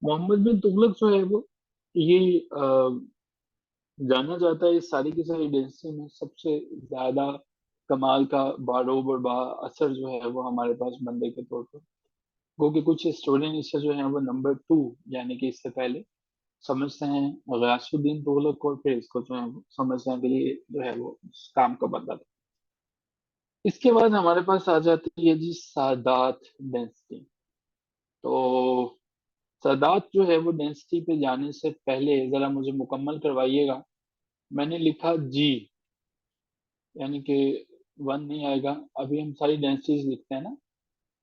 Speaker 1: मोहम्मद बिन तुगलक जो है वो ये जाना जाता है इस सारी की सारी डेंसिटी में सबसे ज्यादा कमाल का बारोब और बा असर जो है वो हमारे पास बंदे के तौर पर। क्योंकि कुछ स्टूडेंट इससे जो है वो नंबर टू, यानी कि इससे पहले समझते हैं गयासुद्दीन तुगलक को, फिर इसको जो है वो समझते हैं कि ये जो है वो उस काम का बंदा था। इसके बाद हमारे पास आ जाती है जी सादात डेंसिटी। तो सादात जो है वो डेंसिटी पे जाने से पहले जरा मुझे मुकम्मल करवाइएगा। मैंने लिखा जी, यानी कि वन नहीं आएगा, अभी हम सारी डेंसिटीज लिखते हैं ना।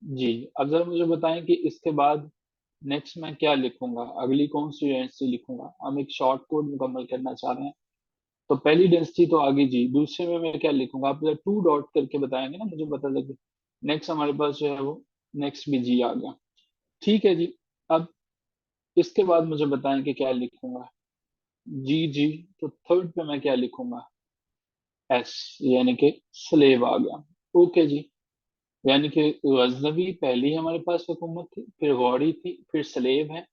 Speaker 1: जी, अब जरा मुझे बताएं कि इसके बाद नेक्स्ट मैं क्या लिखूंगा, अगली कौन सी डेंसिटी लिखूंगा। हम एक शॉर्ट कोड मुकम्मल करना चाह रहे हैं। तो पहली डेंसिटी तो आगे जी, दूसरे में मैं क्या लिखूंगा, आप जरा टू डॉट करके बताएंगे ना, मुझे पता लगे। नेक्स्ट हमारे पास जो है वो नेक्स्ट भी जी आ गया। ठीक है जी, अब इसके बाद मुझे बताएं कि क्या लिखूंगा। जी जी, तो थर्ड पे मैं क्या लिखूंगा, एस, यानी कि स्लेव आ गया। ओके जी, यानी कि गजनवी पहली हमारे पास हुकूमत थी, फिर गौरी थी, फिर स्लेव है।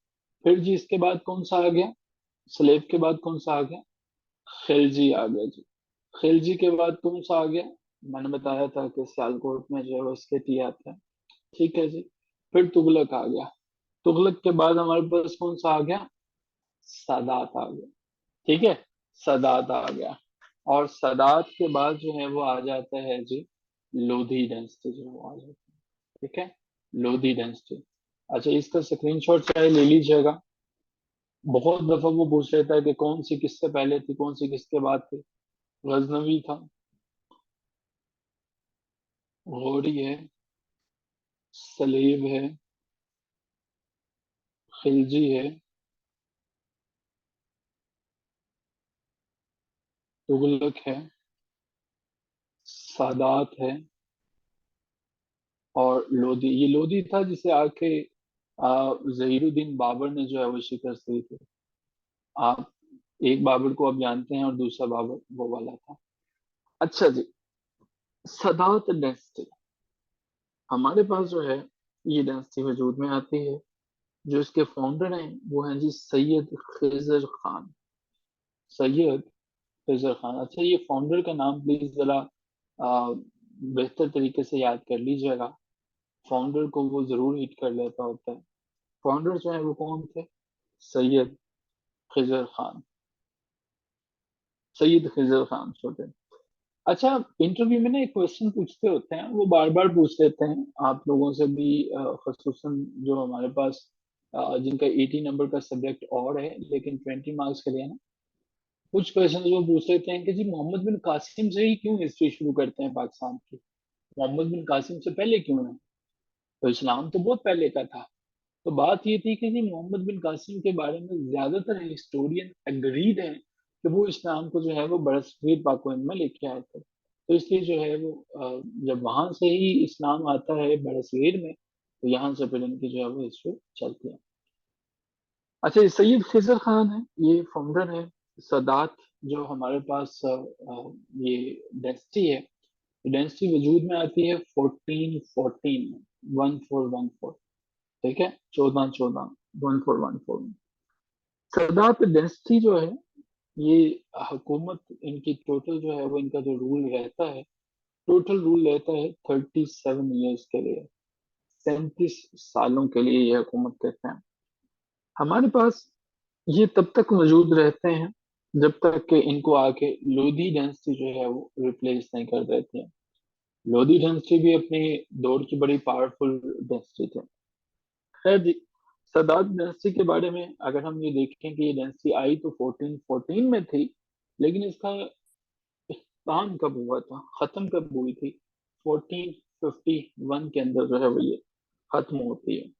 Speaker 1: फिर जी इसके बाद कौन सा आ गया, स्लेव के बाद कौन सा आ गया, खिलजी आ गया जी। खिलजी के बाद कौन सा आ गया, मैंने बताया था कि सियालकोट में जो है वो इसके टी आता है। ठीक है जी, फिर तुगलक आ गया। तुगलक के बाद हमारे पास कौन सा आ गया, सादात आ गया। ठीक है, सादात आ गया। और सादात के बाद जो है वो आ जाता है जी लोधी डेंसिटी, जो है वो आ जाता है। ठीक है, लोधी डेंसिटी। अच्छा, इसका स्क्रीनशॉट चाहे ले लीजिएगा। बहुत दफा वो पूछ लेता है कि कौन सी किससे पहले थी, कौन सी किसके बाद थी। गजनवी था, घोड़ी है, सलीब है, खिलजी है, तुगलक है, सादात है, और लोधी। ये लोधी था जिसे आके जहीरुद्दीन बाबर ने जो है वो शिकस्त दी थी। आप एक बाबर को आप जानते हैं और दूसरा बाबर वो वाला था। अच्छा जी, सदात डेंसिटी हमारे पास जो है ये डेंसिटी वजूद में आती है। जो इसके फाउंडर हैं वो हैं जी सैयद खिजर खान। सैयद खिजर खान। अच्छा, ये फाउंडर का नाम प्लीज जरा बेहतर तरीके से याद कर लीजिएगा। फाउंडर को वो जरूर हिट कर लेता होता है। फाउंडर जो है वो कौन थे, सैयद खिजर खान। सैयद खिजर खान छोटे। अच्छा, इंटरव्यू में ना एक क्वेश्चन पूछते होते हैं, वो बार बार पूछ लेते हैं आप लोगों से भी, खसूसन जो हमारे पास जिनका 80 नंबर का सब्जेक्ट और है लेकिन 20 मार्क्स के लिए है ना। कुछ क्वेश्चन वो पूछ लेते हैं कि जी मोहम्मद बिन कासिम से ही क्यों हिस्ट्री शुरू करते हैं पाकिस्तान की, मोहम्मद बिन कासिम से पहले क्यों है। तो इस्लाम तो बहुत पहले का था। तो बात ये थी कि जी मोहम्मद बिन कासिम के बारे में ज्यादातर हिस्टोरियन एग्रीड हैं कि वो इस्लाम को जो है वो बरसगीर पाकविन में लेके आए थे। तो इसलिए जो है वो जब वहां से ही इस्लाम आता है बरसगीर में, तो यहाँ से फिर इनकी जो है वो हिस्ट्री चलती है। अच्छा, ये सैयद खिजर खान है, ये फाउंडर है। सदात जो हमारे पास ये डेंसिटी है, डेंसिटी वजूद में आती है 1414 में, 1414। ठीक है, 1414, 1414 में सदात डेंसिटी जो है, ये हुकूमत इनकी टोटल जो है वो इनका जो रूल रहता है, टोटल रूल रहता है 37 ईयर्स के लिए, 37 सालों के लिए ये हुकूमत करते हैं। हमारे पास ये तब तक मौजूद रहते हैं जब तक कि इनको आके लोधी डायनेस्टी जो है वो रिप्लेस नहीं कर देती है। लोधी डायनेस्टी भी अपनी दौर की बड़ी पावरफुल डायनेस्टी थी। खैर जी, सदात डायनेस्टी के बारे में अगर हम ये देखें कि ये डायनेस्टी आई तो 1414 में थी, लेकिन इसका इख्तिताम कब हुआ था, खत्म कब हुई थी, 1451 के अंदर जो है वो ये खत्म होती है।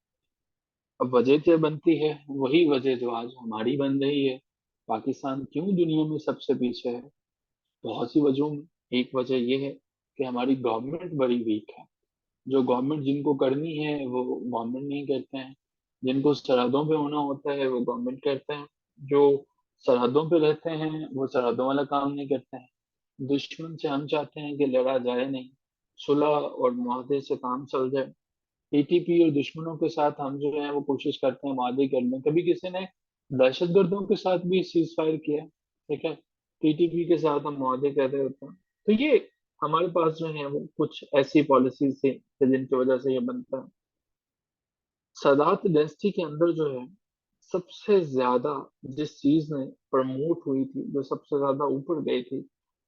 Speaker 1: अब वजह क्या बनती है, वही वजह जो आज हमारी बन रही है। पाकिस्तान क्यों दुनिया में सबसे पीछे है? बहुत सी वजहों में एक वजह यह है कि हमारी गवर्नमेंट बड़ी वीक है। जो गवर्नमेंट जिनको करनी है वो गवर्नमेंट नहीं करते हैं, जिनको सरहदों पे होना होता है वो गवर्नमेंट करते हैं, जो सरहदों पे रहते हैं वो सरहदों वाला काम नहीं करते हैं। दुश्मन से हम चाहते हैं कि लड़ा जाए नहीं, सुलह और मुआहदे से काम चल जाए। टीटीपी और दुश्मनों के साथ हम जो है वो कोशिश करते हैं मुआहदे करने। कभी किसी ने दहशतगर्दों के साथ भी सीज फायर किया है, ठीक है, टीटीपी के साथ हम मुआहदे कर रहे होते हैं। तो ये हमारे पास जो है वो कुछ ऐसी पॉलिसीज थी जिनकी वजह से ये बनता है। सादात डायनेस्टी के अंदर जो है सबसे ज्यादा जिस चीज ने प्रमोट हुई थी, जो सबसे ज्यादा ऊपर गई थी,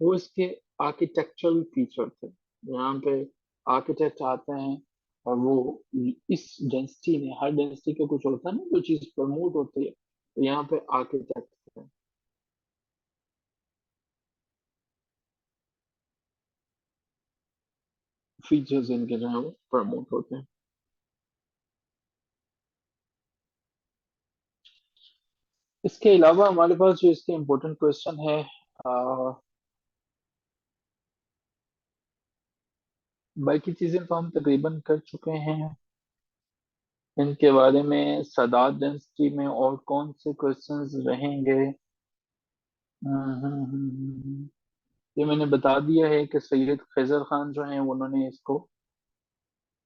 Speaker 1: वो इसके आर्किटेक्चरल फीचर थे। यहाँ पे आर्किटेक्ट आते हैं और वो इस डेंसिटी ने, हर डेंसिटी का कुछ होता है ना जो चीज प्रमोट होती है, तो यहाँ पे आर्किटेक्ट है। फीचर्स इनके जो है वो प्रमोट होते हैं। इसके अलावा हमारे पास जो इसके इम्पोर्टेंट क्वेश्चन है, बाकी चीजें तो हम तकरीबन कर चुके हैं। इनके बारे में सदात डेंसिटी में और कौन से क्वेश्चंस रहेंगे? ये मैंने बता दिया है कि सैयद खैजर खान जो हैं उन्होंने इसको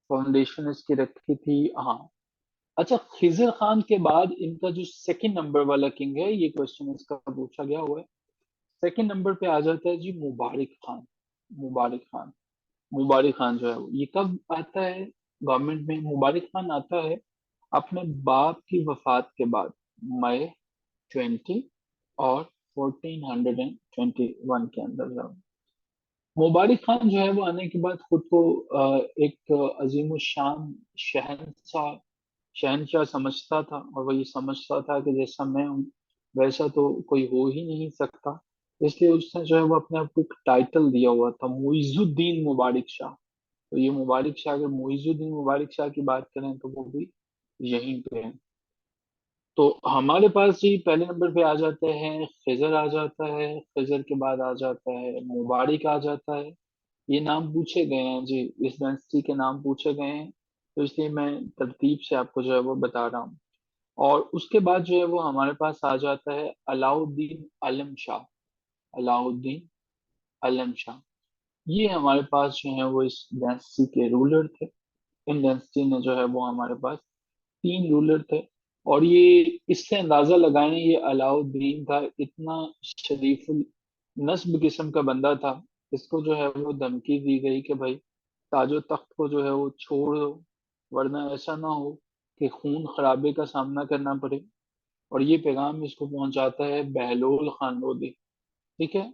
Speaker 1: फाउंडेशन इसकी रखी थी। हाँ, अच्छा, खिजर खान के बाद इनका जो सेकंड नंबर वाला किंग है, ये क्वेश्चन इसका पूछा गया हुआ है। सेकंड नंबर पे आ जाता है जी मुबारक खान। मुबारक खान, मुबारक खान जो है ये कब आता है गवर्नमेंट में? मुबारक खान आता है अपने बाप की वफात के बाद, मई 20 और 1421 के अंदर जो मुबारक खान जो है वो आने के बाद खुद को एक अजीम शान शहंशाह शहनशाह समझता था, और वो ये समझता था कि जैसा मैं हूँ वैसा तो कोई हो ही नहीं सकता। इसलिए उसने जो है वो अपने आप को एक टाइटल दिया हुआ था, मुइजुद्दीन मुबारक शाह। तो ये मुबारक शाह, अगर मुइजुद्दीन मुबारक शाह की बात करें तो वो भी यहीं पे है। तो हमारे पास जी पहले नंबर पे आ जाते हैं खिजर, आ जाता है खिजर के बाद आ जाता है मुबारक, आ जाता है। ये नाम पूछे गए हैं जी, इस डायनेस्टी के नाम पूछे गए हैं, तो इसलिए मैं तरतीब से आपको जो है वो बता रहा हूँ। और उसके बाद जो है वो हमारे पास आ जाता है अलाउद्दीन आलम शाह। अलाउद्दीन आलम शाह, ये हमारे पास जो है वो इस डायनेस्टी के रूलर थे। इन डायनेस्टी ने जो है वो हमारे पास 3 रूलर थे। और ये इससे अंदाजा लगाएं, ये अलाउद्दीन था इतना शरीफुल नस्ब किस्म का बंदा था। इसको जो है वो धमकी दी गई कि भाई ताजो तख्त को जो है वो छोड़ दो, वरना ऐसा ना हो कि खून खराबे का सामना करना पड़े। और ये पैगाम इसको पहुंचाता है बहलोल खान लोधी। ठीक है,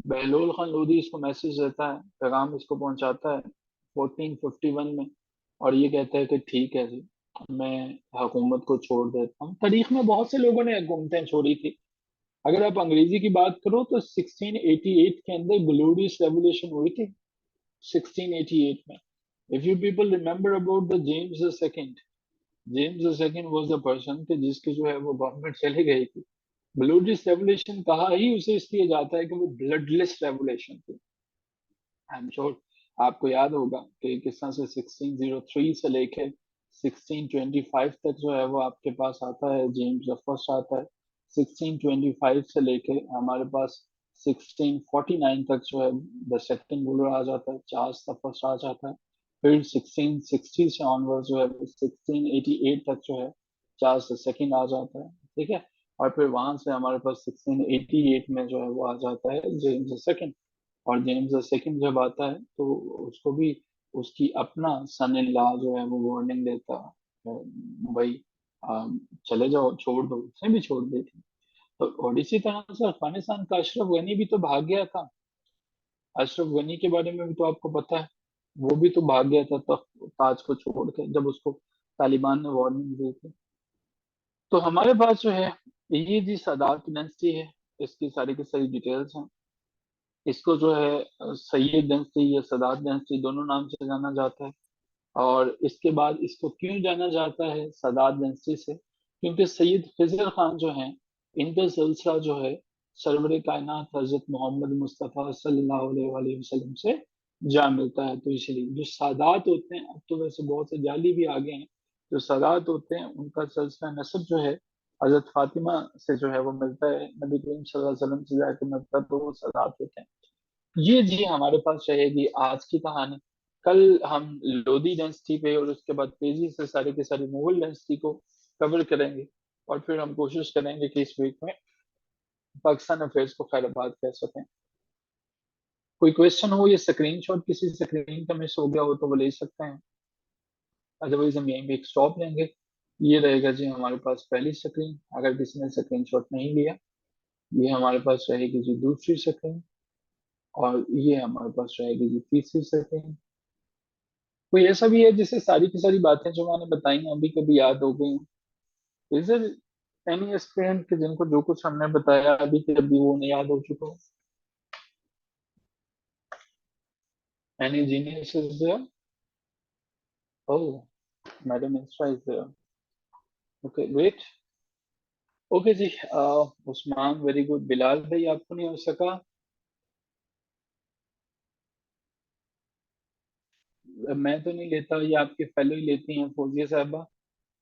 Speaker 1: बहलोल खान लोधी इसको मैसेज देता है, पैगाम इसको पहुंचाता है 1451 में। और ये कहता है कि ठीक है जी, मैं हुकूमत को छोड़ देता हूँ। तारीख में बहुत से लोगों ने हुकूमतें छोड़ी थी। अगर आप अंग्रेजी की बात करो तो 1688 के अंदर ग्लोरियस रेवोल्यूशन हुई थी, 1688 में। If you people remember about the James the second, James second was the person कि जिसकी जो है वो गवर्नमेंट चली गई थी। ब्लूडिश रेवोल्यूशन कहा ही उसे इसलिए जाता है कि वो ब्लडलेस रेवोल्यूशन थी। आई एम श्योर आपको याद होगा कि किस तरह से 1603 से लेके 1625 तक जो है वो आपके पास आता है, जेम्स द फर्स्ट आता है। 1625 से लेके हमारे पास 1649 तक जो है द सेकंड रूलर आ जाता है, चार्ल्स द फर्स्ट आ जाता है। फिर 1660 से ऑनवर्ड जो है 1688 तक जो है चार्ल्स द सेकंड आ जाता है, ठीक है। और फिर वहां से हमारे पास 1688 में जो है वो आ जाता है जेम्स द सेकंड। और जेम्स सेकंड जब आता है तो उसको भी उसकी अपना सन इन लॉ जो है वो वार्निंग देता है, भाई चले जाओ, छोड़ दो, उसने भी छोड़ दी थी। तो और इसी तरह से अफगानिस्तान का अशरफ गनी भी तो भाग गया था। अशरफ गनी के बारे में भी तो आपको पता है, वो भी तो भाग गया था ताज को छोड़ के जब उसको तालिबान ने वार्निंग दी थी। तो हमारे पास जो है ये जी सादात डायनेस्टी है, इसकी सारी की सारी डिटेल्स हैं। इसको जो है सैयद डायनेस्टी या सदात डायनेस्टी दोनों नाम से जाना जाता है। और इसके बाद इसको क्यों जाना जाता है सदात डायनेस्टी से, क्योंकि सैयद खिज़र खान जो हैं इनका सिलसिला जो है सरवर कायनात हजरत मोहम्मद मुस्तफ़ा सल्लल्लाहु अलैहि वसल्लम से जा मिलता है। तो इसलिए जो सादात होते हैं, अब तो वैसे बहुत से जाली भी आ गए हैं, जो सादात होते हैं उनका सिलसिला नसब जो है हजरत फातिमा से जो है वो मिलता है, नबी करीम सल्लल्लाहु अलैहि वसल्लम से जाके मिलता है, तो वो सादात होते हैं। ये जी हमारे पास रहेगी आज की कहानी। कल हम लोधी डेंसिटी पे और उसके बाद तेजी से सारी की सारी मुगल डेंसिटी को कवर करेंगे। और फिर हम कोशिश करेंगे कि इस वीक में पाकिस्तान अफेयर्स को खैराबाद कह सकें। कोई क्वेश्चन हो या स्क्रीनशॉट किसी स्क्रीन का मिस हो गया हो तो वो ले सकते हैं, अदरवाइज हम यहीं पे एक स्टॉप लेंगे। ये रहेगा जी हमारे पास पहली स्क्रीन, अगर किसी ने स्क्रीनशॉट नहीं लिया। ये हमारे पास रहेगी जी दूसरी स्क्रीन, और ये हमारे पास रहेगी जी तीसरी स्क्रीन। कोई ऐसा भी है जिसे सारी की सारी बातें जो मैंने बताई हैं अभी कभी याद हो गई? इज देयर एनी स्टूडेंट कि जिनको जो कुछ हमने बताया अभी के अभी वो नहीं याद हो चुका हो? Any genius is there? Oh, madam Insta is there. Okay wait. Okay जी, उस्मान वेरी गुड। बिलाल भाई आपको नहीं हो सका? मैं तो नहीं लेता, ये आपके फेलो ही लेती हैं, फौजिया साहबा।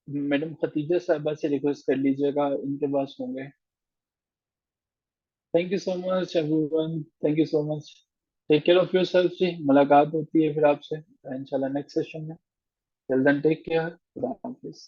Speaker 1: मैडम खतीजा साहबा से रिक्वेस्ट कर लीजिएगा, इनके पास होंगे। Thank you so much everyone, thank you so much. Take care of yourself जी, मुलाकात होती है फिर आपसे इंशाल्लाह नेक्स्ट सेशन में। टिल देन टेक केयर, खुदा हाफिज।